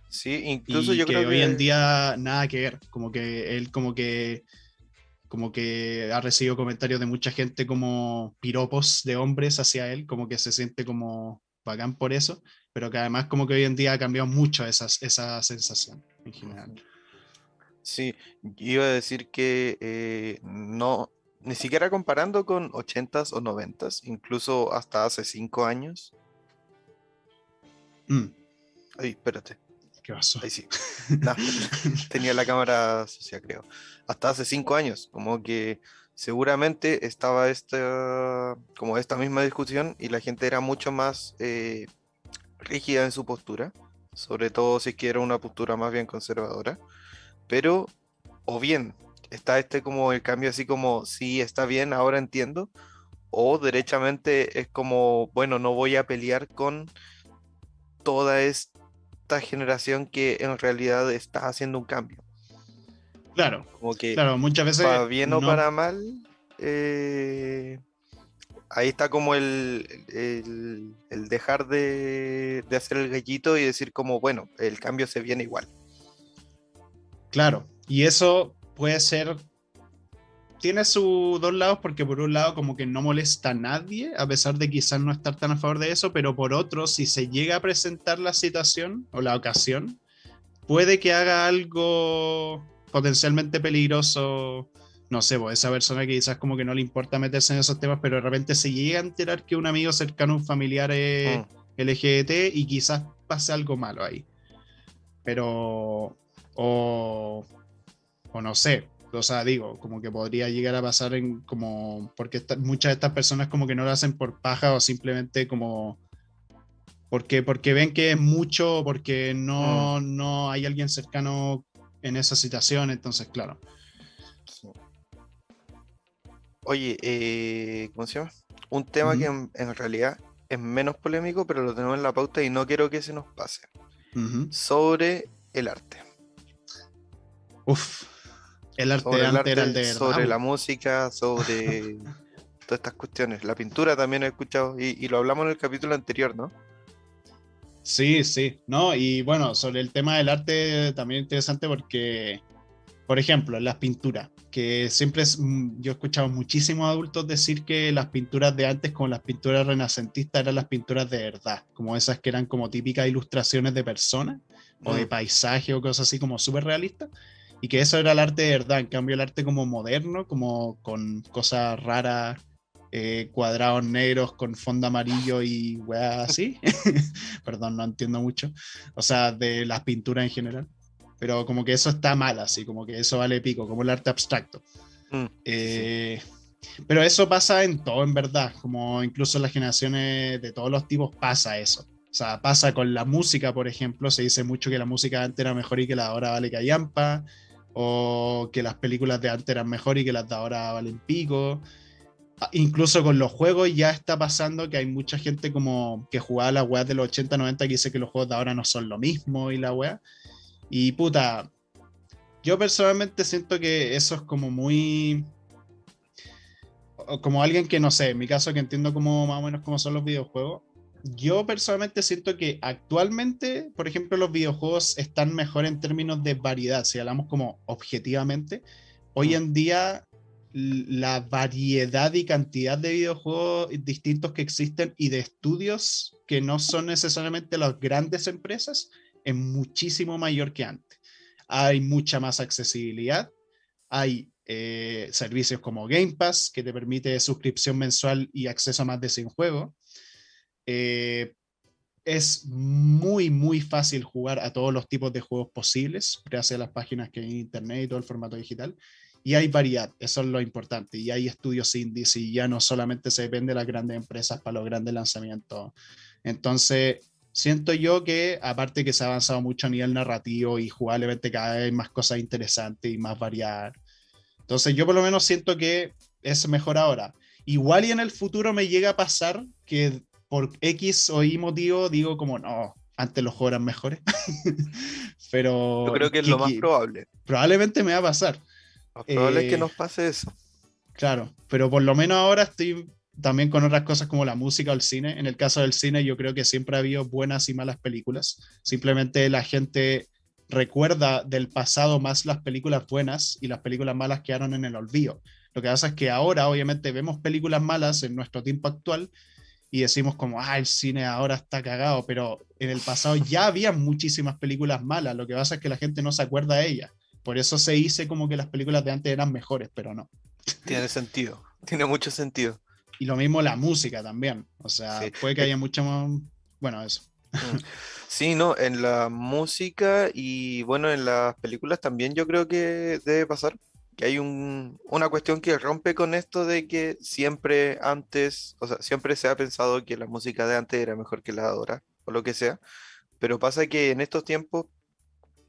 Sí, incluso Y yo creo que hoy en que día nada que ver. Como que él como que ha recibido comentarios de mucha gente como piropos de hombres hacia él, como que se siente como bacán por eso, pero que además como que hoy en día ha cambiado mucho esa sensación en general. ujú. Sí, iba a decir que no, ni siquiera comparando con ochentas o noventas, incluso hasta hace 5 años. Mm, Ay, espérate, ¿qué pasó? ahí sí. No, tenía la cámara sucia, creo. Hasta hace 5 años, como que seguramente estaba como esta misma discusión y la gente era mucho más rígida en su postura, sobre todo si es que era una postura más bien conservadora, pero o bien está como el cambio así como, sí, está bien, ahora entiendo, o derechamente es como, bueno, no voy a pelear con toda esta generación que en realidad está haciendo un cambio. Claro, Como que claro, muchas veces para bien o no, para mal, eh, ahí está como el dejar de hacer el gallito y decir como, bueno, el cambio se viene igual. Claro, y eso puede ser, tiene sus dos lados porque por un lado como que no molesta a nadie, a pesar de quizás no estar tan a favor de eso, pero por otro, si se llega a presentar la situación o la ocasión, puede que haga algo potencialmente peligroso. No sé, pues esa persona que quizás como que no le importa meterse en esos temas, pero de repente se llega a enterar que un amigo cercano, un familiar es Mm, LGBT y quizás pase algo malo ahí. Pero, o, o no sé, o sea, digo, como que podría llegar a pasar en como, porque muchas de estas personas como que no lo hacen por paja o simplemente como porque ven que es mucho, porque mm, no hay alguien cercano en esa situación, entonces, claro. sí. Oye, ¿cómo se llama? Un tema que Ujú, en realidad es menos polémico, pero lo tenemos en la pauta y no quiero que se nos pase. ujú. Sobre el arte. Uf, el arte de Sobre el antes era el arte, de verdad, sobre po. la música, sobre todas estas cuestiones. La pintura también he escuchado y lo hablamos en el capítulo anterior, ¿no? Sí, sí, ¿no? Y bueno, sobre el tema del arte también interesante porque, por ejemplo, las pinturas, que siempre es, yo he escuchado muchísimos adultos decir que las pinturas de antes, como las pinturas renacentistas, eran las pinturas de verdad, como esas que eran como típicas ilustraciones de personas o de Mm, paisaje o cosas así como súper realistas, y que eso era el arte de verdad. En cambio, el arte como moderno, como con cosas raras, cuadrados negros con fondo amarillo y weá así, perdón, no entiendo mucho, o sea, de las pinturas en general, pero como que eso está mal, así, como que eso vale pico, como el arte abstracto. sí, sí. Eh, pero eso pasa en todo, en verdad, como incluso en las generaciones de todos los tipos pasa eso. O sea, pasa con la música, por ejemplo, se dice mucho que la música de antes era mejor y que la de ahora vale callampa, o que las películas de antes eran mejor y que las de ahora valen pico. Incluso con los juegos ya está pasando que hay mucha gente como que jugaba las weas de los 80 90 que dice que los juegos de ahora no son lo mismo y la wea. Y puta, yo personalmente siento que eso es como muy, como alguien que no sé, en mi caso que entiendo como más o menos cómo son los videojuegos, yo personalmente siento que actualmente, por ejemplo, los videojuegos están mejor en términos de variedad, si hablamos como objetivamente. Hoy Mm, en día la variedad y cantidad de videojuegos distintos que existen y de estudios que no son necesariamente las grandes empresas es muchísimo mayor que antes. Hay mucha más accesibilidad, hay servicios como Game Pass, que te permite suscripción mensual y acceso a más de 100 juegos. Eh, es muy, muy fácil jugar a todos los tipos de juegos posibles, gracias a las páginas que hay en internet y todo el formato digital. Y hay variedad, eso es lo importante. Y hay estudios indies y ya no solamente se depende de las grandes empresas para los grandes lanzamientos. Entonces, siento yo que, aparte que se ha avanzado mucho a nivel narrativo y jugablemente cada vez hay más cosas interesantes y más variadas. Entonces yo por lo menos siento que es mejor ahora. Igual y en el futuro me llega a pasar que por X o Y motivo digo como, no, antes los juegos eran mejores. yo Pero creo que es lo más que probable. probablemente me va a pasar. Lo más probable es que Eh, nos pase eso. claro, pero por lo menos ahora estoy también con otras cosas como la música o el cine. En el caso del cine yo creo que siempre ha habido buenas y malas películas. Simplemente la gente recuerda del pasado más las películas buenas y las películas malas quedaron en el olvido. Lo que pasa es que ahora obviamente vemos películas malas en nuestro tiempo actual y decimos como, ah, el cine ahora está cagado, pero en el pasado ya había muchísimas películas malas. Lo que pasa es que la gente no se acuerda de ellas. Por eso se dice como que las películas de antes eran mejores, pero no. Tiene sentido. Tiene mucho sentido. Y lo mismo la música también. O sea, Sí. puede que haya mucho más. Bueno, eso. Mm. Sí, no, en la música y bueno, en las películas también yo creo que debe pasar que hay una cuestión que rompe con esto de que siempre antes, o sea, siempre se ha pensado que la música de antes era mejor que la de ahora, o lo que sea, pero pasa que en estos tiempos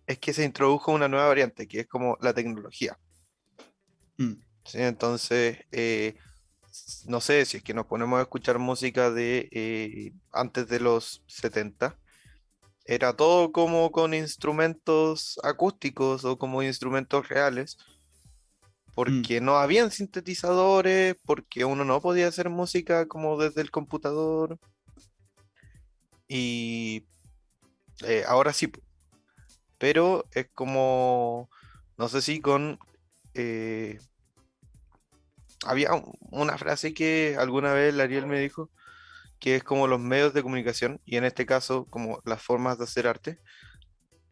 es que se introdujo una nueva variante, que es como la tecnología, Mm, ¿sí? Entonces, no sé, si es que nos ponemos a escuchar música de antes de los 70. Era todo como con instrumentos acústicos o como instrumentos reales. Mm. porque no habían sintetizadores, porque uno no podía hacer música como desde el computador. Y ahora sí, pero es como, no sé si con... eh, había una frase que alguna vez el Ariel me dijo, que es como los medios de comunicación, y en este caso como las formas de hacer arte,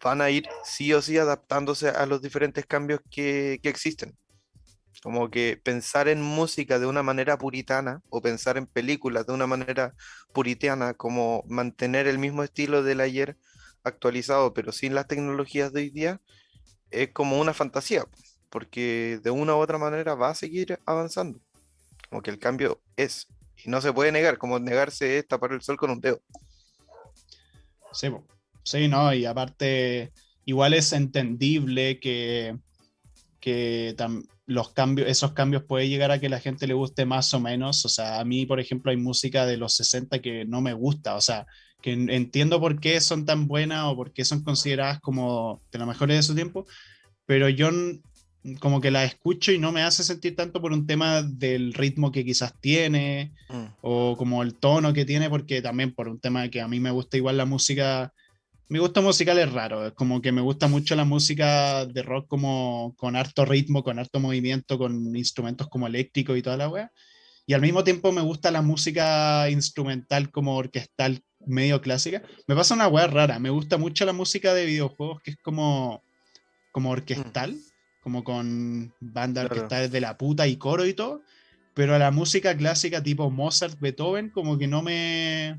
van a ir sí o sí adaptándose a los diferentes cambios que existen. Como que pensar en música de una manera puritana o pensar en películas de una manera puritiana, como mantener el mismo estilo del ayer actualizado, pero sin las tecnologías de hoy día, es como una fantasía, porque de una u otra manera va a seguir avanzando, como que el cambio es, y no se puede negar, como negarse es tapar el sol con un dedo. Sí, po. Sí, no, y aparte, igual es entendible que los cambios, esos cambios puede llegar a que la gente le guste más o menos. O sea, a mí, por ejemplo, hay música de los 60 que no me gusta. O sea, que entiendo por qué son tan buenas o por qué son consideradas como de las mejores de su tiempo, pero yo como que la escucho y no me hace sentir tanto por un tema del ritmo que quizás tiene Mm, o como el tono que tiene, porque también por un tema de que a mí me gusta igual la música. Mi gusto musical es raro, es como que me gusta mucho la música de rock como con harto ritmo, con harto movimiento, con instrumentos como eléctricos y toda la wea. Y al mismo tiempo me gusta la música instrumental como orquestal medio clásica. Me pasa una wea rara, me gusta mucho la música de videojuegos que es como ujú, orquestal, como con banda claro. orquestal de la puta y coro y todo, pero la música clásica tipo Mozart, Beethoven, como que no me,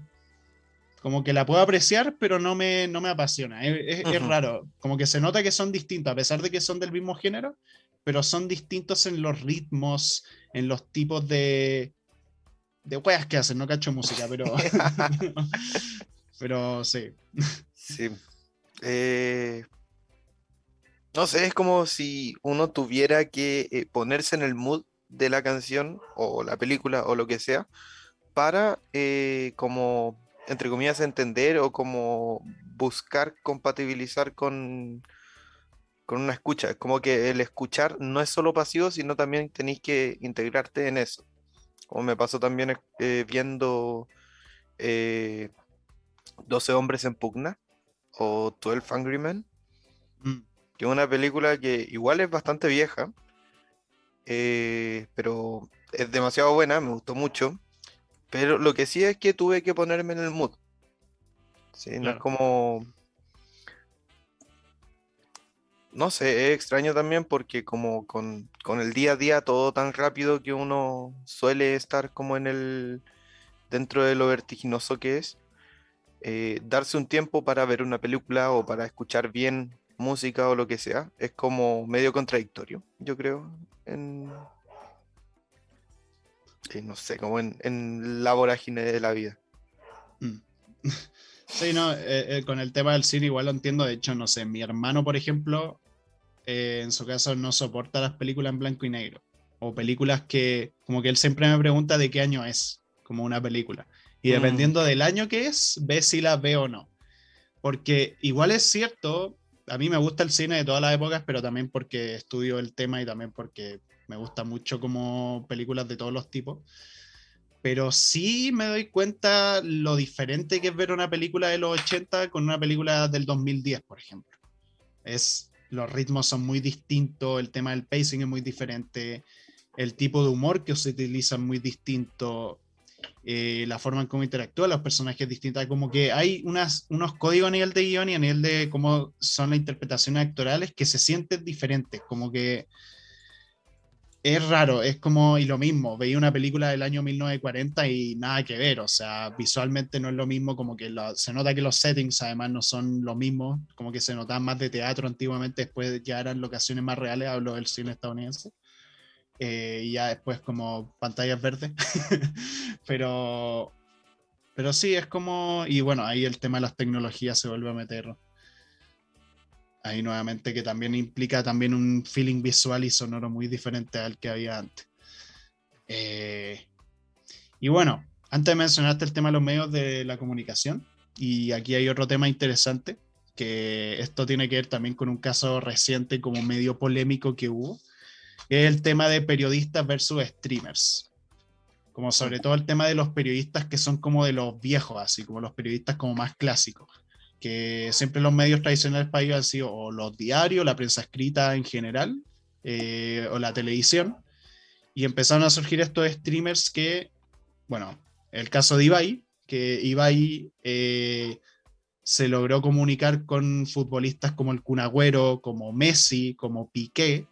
como que la puedo apreciar, pero no me apasiona. Es Ujú, raro, como que se nota que son distintos, a pesar de que son del mismo género, pero son distintos en los ritmos, en los tipos de weas que hacen, no cacho música, pero, pero sí. sí. Eh, no sé, es como si uno tuviera que ponerse en el mood de la canción o la película o lo que sea para como, entre comillas, entender o como buscar compatibilizar con una escucha. Es como que el escuchar no es solo pasivo, sino también tenéis que integrarte en eso. Como me pasó también viendo eh, 12 hombres en pugna o 12 Angry Men, Mm, que es una película que igual es bastante vieja, pero es demasiado buena, me gustó mucho. Pero lo que sí es que tuve que ponerme en el mood. ¿Sí? No es claro. como, no sé, es extraño también porque como con el día a día todo tan rápido que uno suele estar como en dentro de lo vertiginoso que es, darse un tiempo para ver una película o para escuchar bien música o lo que sea, es como medio contradictorio, yo creo, en, no sé, como en la vorágine de la vida. Mm. Sí, no, con el tema del cine igual lo entiendo. De hecho, no sé, mi hermano, por ejemplo, en su caso no soporta las películas en blanco y negro. O películas que, como que él siempre me pregunta de qué año es, como una película. Y Mm, dependiendo del año que es, ve si la ve o no. Porque igual es cierto, a mí me gusta el cine de todas las épocas, pero también porque estudio el tema y también porque me gusta mucho como películas de todos los tipos. Pero sí me doy cuenta lo diferente que es ver una película de los 80 con una película del 2010, por ejemplo. Los ritmos son muy distintos, el tema del pacing es muy diferente, el tipo de humor que se utiliza es muy distinto, la forma en cómo interactúan los personajes es distinta, como que hay unos códigos a nivel de guión y a nivel de cómo son las interpretaciones actorales que se sienten diferentes, como que es raro, es como, y lo mismo, veía una película del año 1940 y nada que ver, o sea, visualmente no es lo mismo, como que se nota que los settings además no son lo mismo, como que se notaban más de teatro antiguamente, después ya eran locaciones más reales, hablo del cine estadounidense, y ya después como pantallas verdes, pero, pero sí, es como, y bueno, ahí el tema de las tecnologías se vuelve a meter ahí nuevamente, que también implica también un feeling visual y sonoro muy diferente al que había antes. Eh, Y bueno, antes mencionaste el tema de los medios de la comunicación, y aquí hay otro tema interesante, que esto tiene que ver también con un caso reciente como medio polémico que hubo, que es el tema de periodistas versus streamers. Como sobre todo el tema de los periodistas que son como de los viejos, así como los periodistas como más clásicos, que siempre los medios tradicionales para ellos han sido o los diarios, la prensa escrita en general, o la televisión, y empezaron a surgir estos streamers que, bueno, el caso de Ibai, que Ibai se logró comunicar con futbolistas como el Kun Agüero, como Messi, como Piqué.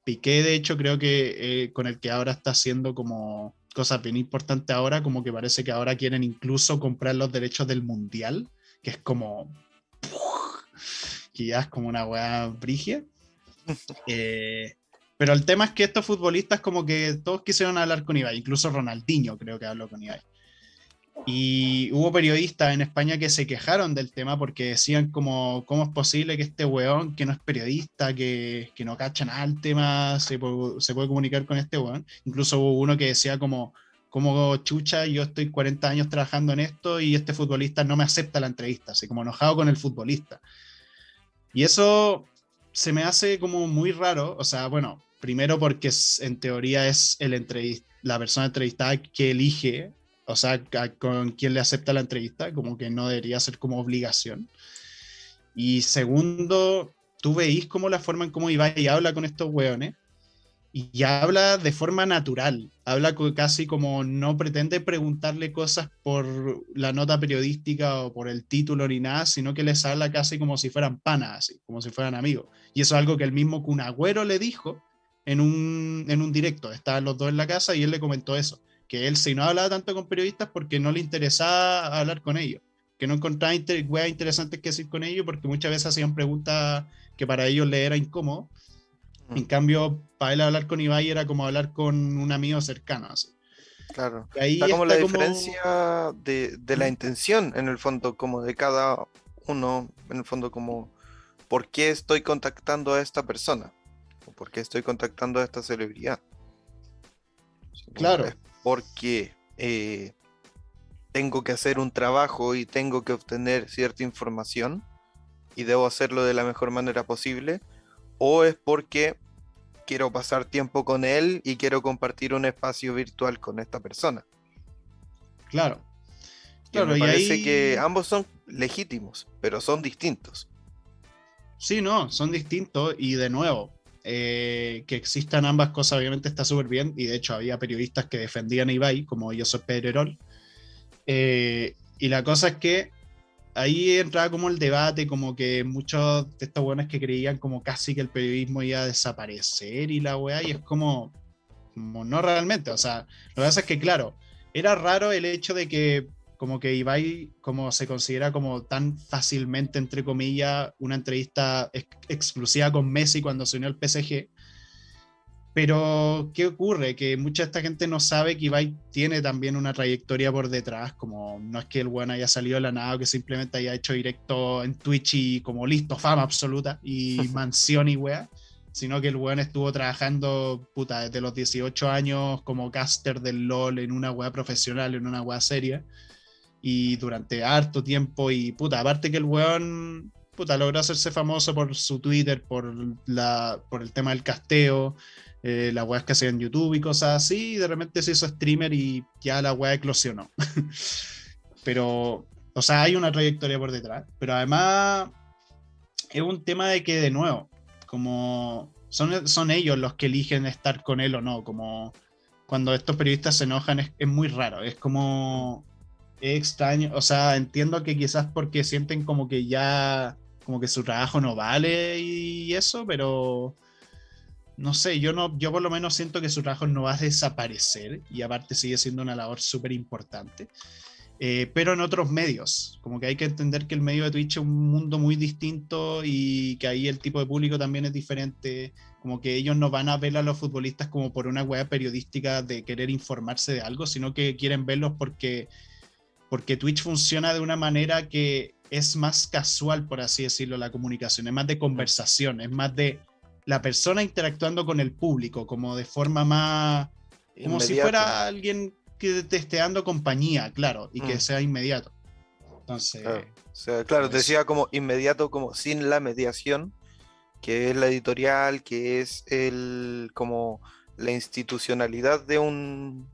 Piqué, de hecho, creo que con el que ahora está haciendo como cosas bien importantes ahora, como que parece que ahora quieren incluso comprar los derechos del Mundial, que es como... que ya es como una weá brigia. Pero el tema es que estos futbolistas como que todos quisieron hablar con Ibai, incluso Ronaldinho creo que habló con Ibai. Y hubo periodistas en España que se quejaron del tema porque decían como, ¿cómo es posible que este weón, que no es periodista, que no cacha nada el tema, se puede comunicar con este weón? Incluso hubo uno que decía como chucha, yo estoy 40 años trabajando en esto y este futbolista no me acepta la entrevista, así como enojado con el futbolista. Y eso se me hace como muy raro, o sea, bueno, primero porque en teoría es la persona entrevistada que elige, o sea, con quien le acepta la entrevista, como que no debería ser como obligación. Y segundo, tú veis como la forma en cómo Ibai habla con estos weones, y habla de forma natural, habla casi como no pretende preguntarle cosas por la nota periodística o por el título ni nada, sino que les habla casi como si fueran panas, así, como si fueran amigos. Y eso es algo que el mismo Kun Agüero le dijo en un directo, estaban los dos en la casa y él le comentó eso, que él si no hablaba tanto con periodistas porque no le interesaba hablar con ellos, que no encontraba weas interesantes que decir con ellos porque muchas veces hacían preguntas que para ellos le era incómodo. En cambio, para él hablar con Ibai era como hablar con un amigo cercano, así. Claro. Y Está ahí como la está como... diferencia de la intención, en el fondo, como de cada uno, en el fondo, como por qué estoy contactando a esta persona, o por qué estoy contactando a esta celebridad. Así como es Claro, porque tengo que hacer un trabajo y tengo que obtener cierta información y debo hacerlo de la mejor manera posible, o es porque quiero pasar tiempo con él y quiero compartir un espacio virtual con esta persona. claro, Que me claro. Y parece que ahí, ambos son legítimos, pero son distintos. sí, no, son distintos. Y de nuevo, que existan ambas cosas obviamente está súper bien. Y de hecho había periodististas que defendían a Ibai, como Josep Pedrerol. Y la cosa es que ahí entraba como el debate, como que muchos de estos buenos que creían como casi que el periodismo iba a desaparecer y la weá, y es como no realmente, o sea, lo que pasa es que claro, era raro el hecho de que como que Ibai como se considera como tan fácilmente, entre comillas, una entrevista exclusiva con Messi cuando se unió al PSG. Pero, ¿qué ocurre? Que mucha de esta gente no sabe que Ibai tiene también una trayectoria por detrás, como no es que el weón haya salido de la nada, o que simplemente haya hecho directo en Twitch y como listo, fama absoluta y mansión y wea, sino que el weón estuvo trabajando, puta, desde los 18 años como caster del LOL en una wea profesional, en una wea seria, y durante harto tiempo, y puta, aparte que el weón, puta, logró hacerse famoso por su Twitter, por el tema del casteo, las weas que hacía en YouTube y cosas así, y de repente se hizo streamer y ya la wea eclosionó. Pero, o sea, hay una trayectoria por detrás, pero además es un tema de que, de nuevo, como son ellos los que eligen estar con él o no, como cuando estos periodistas se enojan es muy raro, es como es extraño, o sea, entiendo que quizás porque sienten como que ya, como que su trabajo no vale y eso, pero no sé, yo no, yo por lo menos siento que su trabajo no va a desaparecer y aparte sigue siendo una labor súper importante. Pero en otros medios, como que hay que entender que el medio de Twitch es un mundo muy distinto y que ahí el tipo de público también es diferente, como que ellos no van a ver a los futbolistas como por una hueá periodística de querer informarse de algo, sino que quieren verlos porque Twitch funciona de una manera que es más casual, por así decirlo, la comunicación, es más de conversación, es más de la persona interactuando con el público, como de forma más, como si Inmediato. fuera alguien que te esté dando compañía, claro, y que Mm, sea inmediato. Entonces, claro. O sea, claro, te eso. decía como inmediato, como sin la mediación, que es la editorial, que es el como la institucionalidad del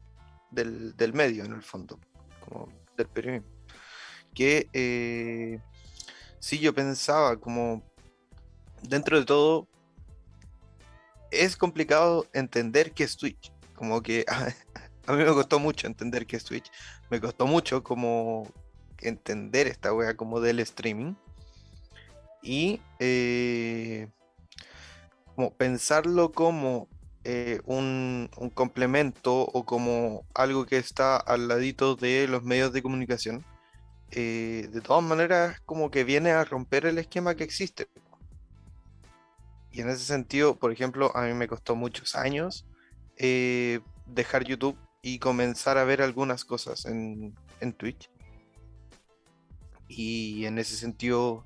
medio en el fondo, como del periodismo. Que sí, yo pensaba como dentro de todo es complicado entender qué es Twitch. Como que a mí me costó mucho entender qué es Twitch. Me costó mucho como entender esta wea como del streaming. Y como pensarlo como un complemento o como algo que está al ladito de los medios de comunicación. De todas maneras, como que viene a romper el esquema que existe. Y en ese sentido, por ejemplo, a mí me costó muchos años dejar YouTube y comenzar a ver algunas cosas en Twitch. Y en ese sentido,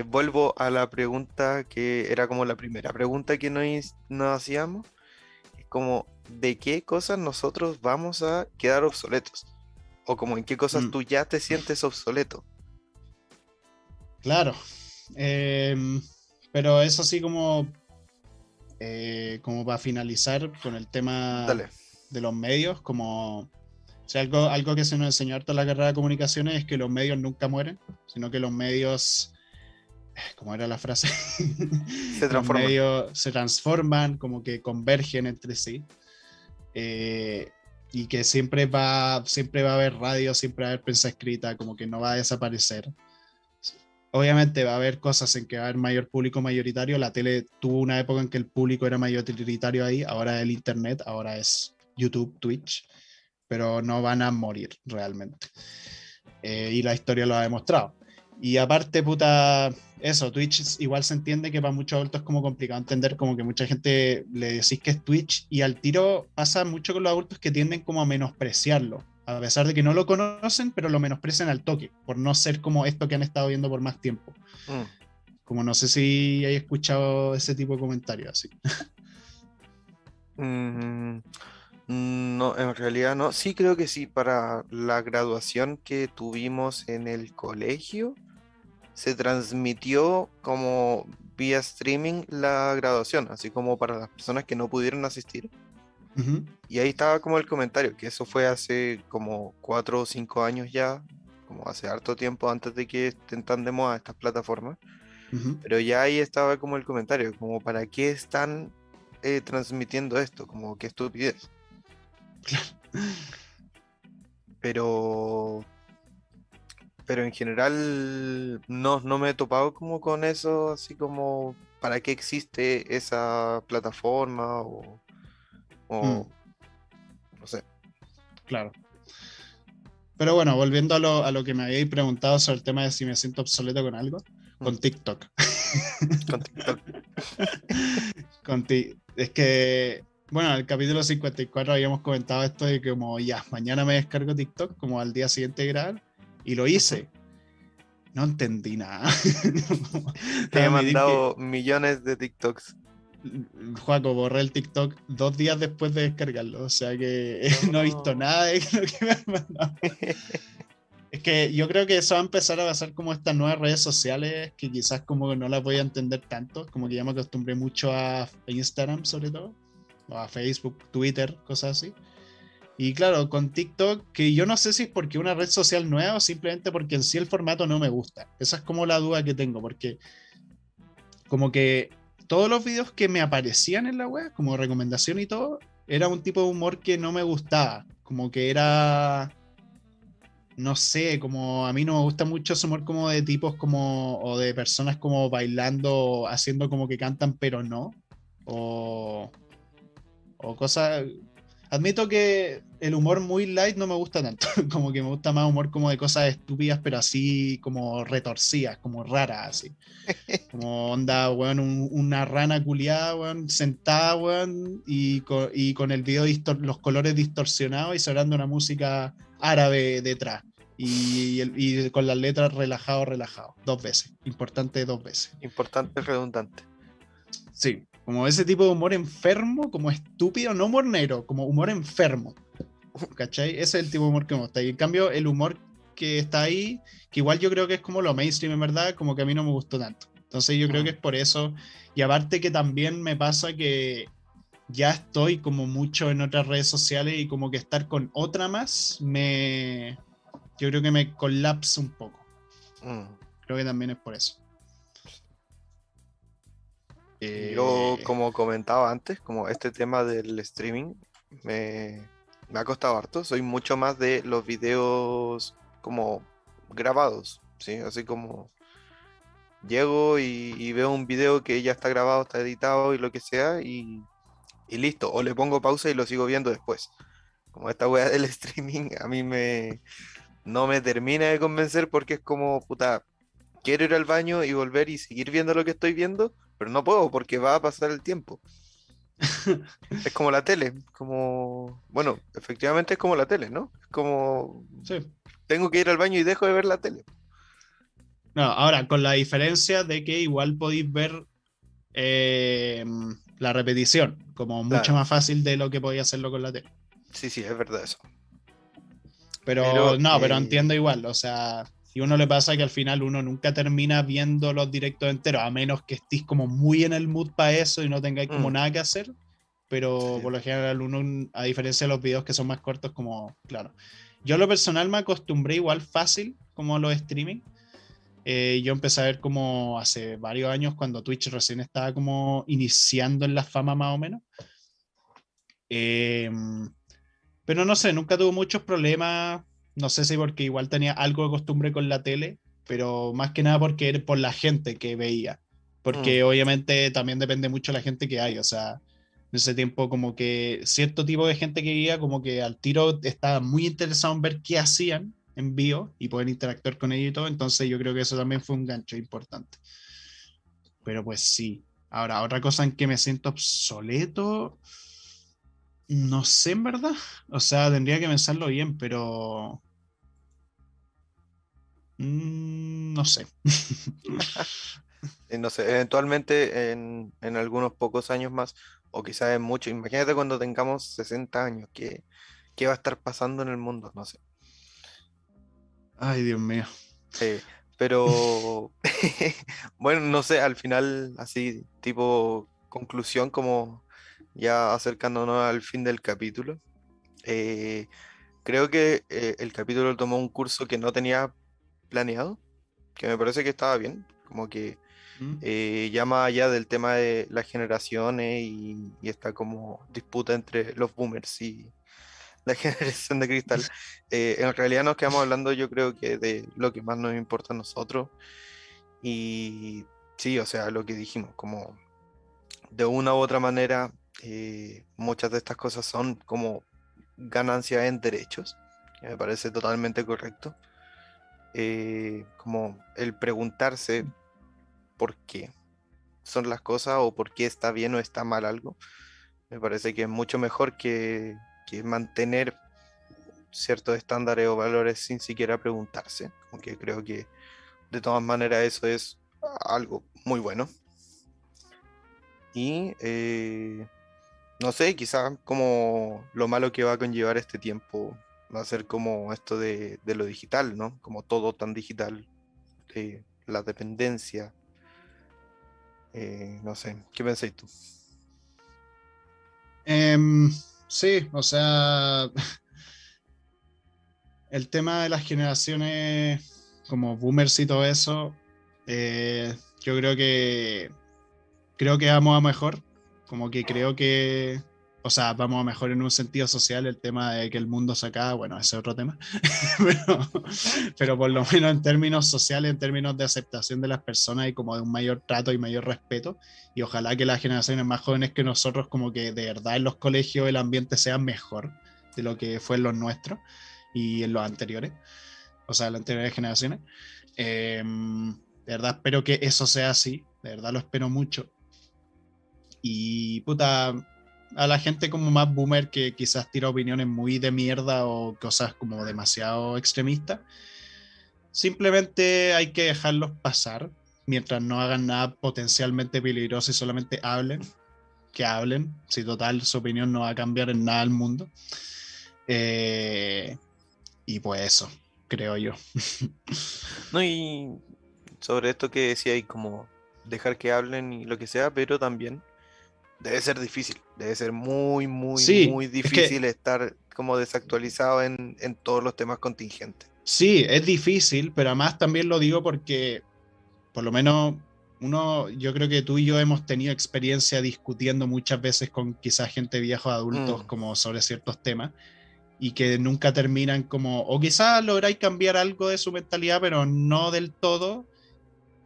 vuelvo a la pregunta que era como la primera pregunta que nos hacíamos, es como, ¿de qué cosas nosotros vamos a quedar obsoletos? O como en qué cosas Mm, tú ya te sientes obsoleto. claro. Pero eso sí como para finalizar con el tema Dale. de los medios, como o sea, algo que se nos enseñó harto en la carrera de comunicaciones es que los medios nunca mueren, sino que los medios, ¿cómo era la frase? Se Los transforman. medios se transforman, como que convergen entre sí. eh, y que siempre va a haber radio, siempre va a haber prensa escrita, como que no va a desaparecer. Obviamente va a haber cosas en que va a haber mayor público mayoritario. La tele tuvo una época en que el público era mayoritario ahí, ahora el internet, ahora es YouTube, Twitch, pero no van a morir realmente. Y la historia lo ha demostrado. Y aparte, puta, eso, Twitch igual se entiende que para muchos adultos es como complicado entender, como que mucha gente le decís que es Twitch y al tiro pasa mucho con los adultos que tienden como a menospreciarlo, a pesar de que no lo conocen, pero lo menosprecian al toque, por no ser como esto que han estado viendo por más tiempo. Mm. Como no sé si hay escuchado ese tipo de comentarios así. Mm, no, en realidad no. Sí, creo que sí. Para la graduación que tuvimos en el colegio, se transmitió como vía streaming la graduación, así como para las personas que no pudieron asistir. Ujú, Y ahí estaba como el comentario, que eso fue hace como 4 o 5 años ya, como hace harto tiempo antes de que estén tan de moda estas plataformas. ujú. Pero ya ahí estaba como el comentario, como para qué están transmitiendo esto, como qué estupidez. Pero, pero en general no me he topado como con eso, así como para qué existe esa plataforma Mm, o no sé, claro. Pero bueno, volviendo a lo que me habéis preguntado sobre el tema de si me siento obsoleto con algo, mm, con TikTok. con TikTok. Es que, bueno, en el capítulo 54 habíamos comentado esto de que como ya, mañana me descargo TikTok, como al día siguiente de grabar, y lo Ujú. hice. No entendí nada. Te Debo he admitir que, mandado millones de TikToks. Juaco, borré el TikTok 2 días después de descargarlo, o sea que no he visto No. nada de lo que me han mandado. Es que yo creo que eso va a empezar a pasar como estas nuevas redes sociales que quizás como que no las voy a entender tanto, como que ya me acostumbré mucho a Instagram sobre todo, o a Facebook, Twitter, cosas así. Y claro, con TikTok, que yo no sé si es porque una red social nueva o simplemente porque en sí el formato no me gusta. Esa es como la duda que tengo, porque como que todos los videos que me aparecían en la web, como recomendación y todo, era un tipo de humor que no me gustaba, como que era no sé, como a mí no me gusta mucho ese humor como de tipos como, o de personas como bailando, haciendo como que cantan pero no, o, o cosas. Admito que el humor muy light no me gusta tanto, como que me gusta más humor como de cosas estúpidas pero así como retorcidas, como raras así. Como onda, weón, una rana culiada, weón, sentada, weón, y con el video, los colores distorsionados y sonando una música árabe detrás. Y con las letras relajado, relajado. 2 veces. Importante 2 veces. Importante, redundante. Sí, como ese tipo de humor enfermo, como estúpido, no humor negro, como humor enfermo. ¿Cachai? Ese es el tipo de humor que me gusta. Y en cambio, el humor que está ahí, que igual yo creo que es como lo mainstream en verdad, como que a mí no me gustó tanto. Entonces yo creo que es por eso. Y aparte que también me pasa que ya estoy como mucho en otras redes sociales y como que estar con otra más yo creo que me colapsa un poco. Mm. Creo que también es por eso. Yo, Eh, como comentaba antes, como este tema del streaming me, me ha costado harto. Soy mucho más de los videos como grabados, ¿sí? Así como llego y veo un video que ya está grabado, está editado y lo que sea, y listo. O le pongo pausa y lo sigo viendo después. Como esta weá del streaming a mí no me termina de convencer porque es como, puta, quiero ir al baño y volver y seguir viendo lo que estoy viendo, pero no puedo porque va a pasar el tiempo. Es como la tele, como, bueno, efectivamente es como la tele, ¿no? Es como, sí. tengo que ir al baño y dejo de ver la tele. No, ahora, con la diferencia de que igual podéis ver eh, la repetición, como mucho Claro, más fácil de lo que podía hacerlo con la tele. sí, sí, es verdad eso. Pero Pero, no, pero entiendo igual, o sea, y uno le pasa que al final uno nunca termina viendo los directos enteros, a menos que estés como muy en el mood para eso y no tengáis como mm, nada que hacer, pero sí, por lo general uno, a diferencia de los videos que son más cortos, como, claro. Yo a lo personal me acostumbré igual fácil como a los streaming. Yo empecé a ver como hace varios años cuando Twitch recién estaba como iniciando en la fama más o menos. Eh, pero no sé, nunca tuve muchos problemas. No sé si porque igual tenía algo de costumbre con la tele, pero más que nada porque era por la gente que veía. mm, Porque obviamente también depende mucho de la gente que hay. O sea, en ese tiempo como que cierto tipo de gente que veía como que al tiro estaba muy interesado en ver qué hacían en vivo y poder interactuar con ellos y todo. Entonces yo creo que eso también fue un gancho importante. Pero pues sí. Ahora, otra cosa en que me siento obsoleto. No sé en verdad. O sea, tendría que pensarlo bien, pero no sé. no sé, eventualmente en algunos pocos años más, o quizás en muchos, imagínate cuando tengamos 60 años, ¿qué va a estar pasando en el mundo? No sé. Ay, Dios mío. Eh, pero bueno, no sé, al final, así tipo conclusión, como ya acercándonos al fin del capítulo, eh, creo que el capítulo tomó un curso que no tenía planeado, que me parece que estaba bien, como que Mm. ya más allá del tema de las generaciones y esta como disputa entre los boomers y la generación de cristal, en realidad nos quedamos hablando yo creo que de lo que más nos importa a nosotros. Y sí, o sea, lo que dijimos, como de una u otra manera, muchas de estas cosas son como ganancias en derechos, que me parece totalmente correcto. Como el preguntarse por qué son las cosas o por qué está bien o está mal algo, me parece que es mucho mejor que mantener ciertos estándares o valores sin siquiera preguntarse, como que creo que de todas maneras eso es algo muy bueno. Y no sé, quizás como lo malo que va a conllevar este tiempo va a ser como esto de lo digital, ¿no? Como todo tan digital, la dependencia, no sé, ¿qué pensáis tú? Em, sí, o sea, el tema de las generaciones como boomers y todo eso, yo creo que vamos a mejor. Como que creo que, o sea, vamos a mejor en un sentido social. El tema de que el mundo se acaba, bueno, ese es otro tema. pero, pero por lo menos en términos sociales, en términos de aceptación de las personas y como de un mayor trato y mayor respeto. Y ojalá que las generaciones más jóvenes que nosotros, como que de verdad en los colegios el ambiente sea mejor de lo que fue en los nuestros y en los anteriores, o sea, en las anteriores generaciones. De verdad espero que eso sea así, de verdad lo espero mucho. Y puta, a la gente como más boomer que quizás tira opiniones muy de mierda o cosas como demasiado extremistas, simplemente hay que dejarlos pasar mientras no hagan nada potencialmente peligroso y solamente hablen, que hablen, si total su opinión no va a cambiar en nada el mundo. Eh, y pues eso, creo yo. No, y sobre esto que decía ahí como dejar que hablen y lo que sea, pero también debe ser difícil, debe ser muy, muy, Sí, muy es que difícil estar como desactualizado en todos los temas contingentes. sí, es difícil, pero además también lo digo porque por lo menos yo creo que tú y yo hemos tenido experiencia discutiendo muchas veces con quizás gente viejos adultos Mm, como sobre ciertos temas y que nunca terminan como, o quizás lográis cambiar algo de su mentalidad, pero no del todo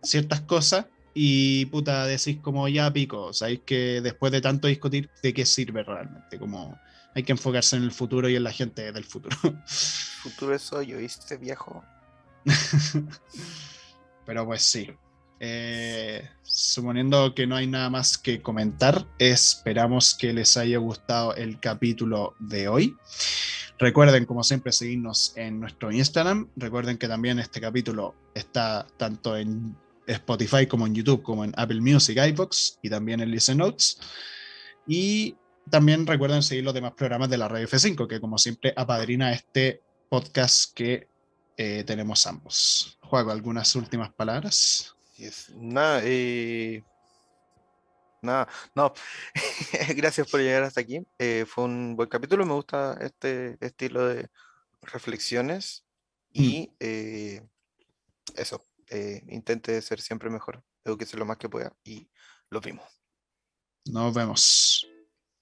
ciertas cosas y puta decís como ya pico, sabéis que después de tanto discutir, ¿de qué sirve realmente? Como hay que enfocarse en el futuro y en la gente del futuro. el futuro es hoy, ¿oíste, viejo? Pero pues sí. Suponiendo que no hay nada más que comentar, esperamos que les haya gustado el capítulo de hoy. Recuerden, como siempre, seguirnos en nuestro Instagram. Recuerden que también este capítulo está tanto en Spotify como en YouTube, como en Apple Music, iVoox y también en Listen Notes. Y también recuerden seguir los demás programas de la Radio F5, que como siempre apadrina este podcast que tenemos ambos. Juego, ¿algunas últimas palabras? Sí es, nada, nada, no, gracias por llegar hasta aquí. Fue un buen capítulo, me gusta este estilo de reflexiones Mm, y eso, intente ser siempre mejor, edúquese lo más que pueda y los vimos. nos vemos.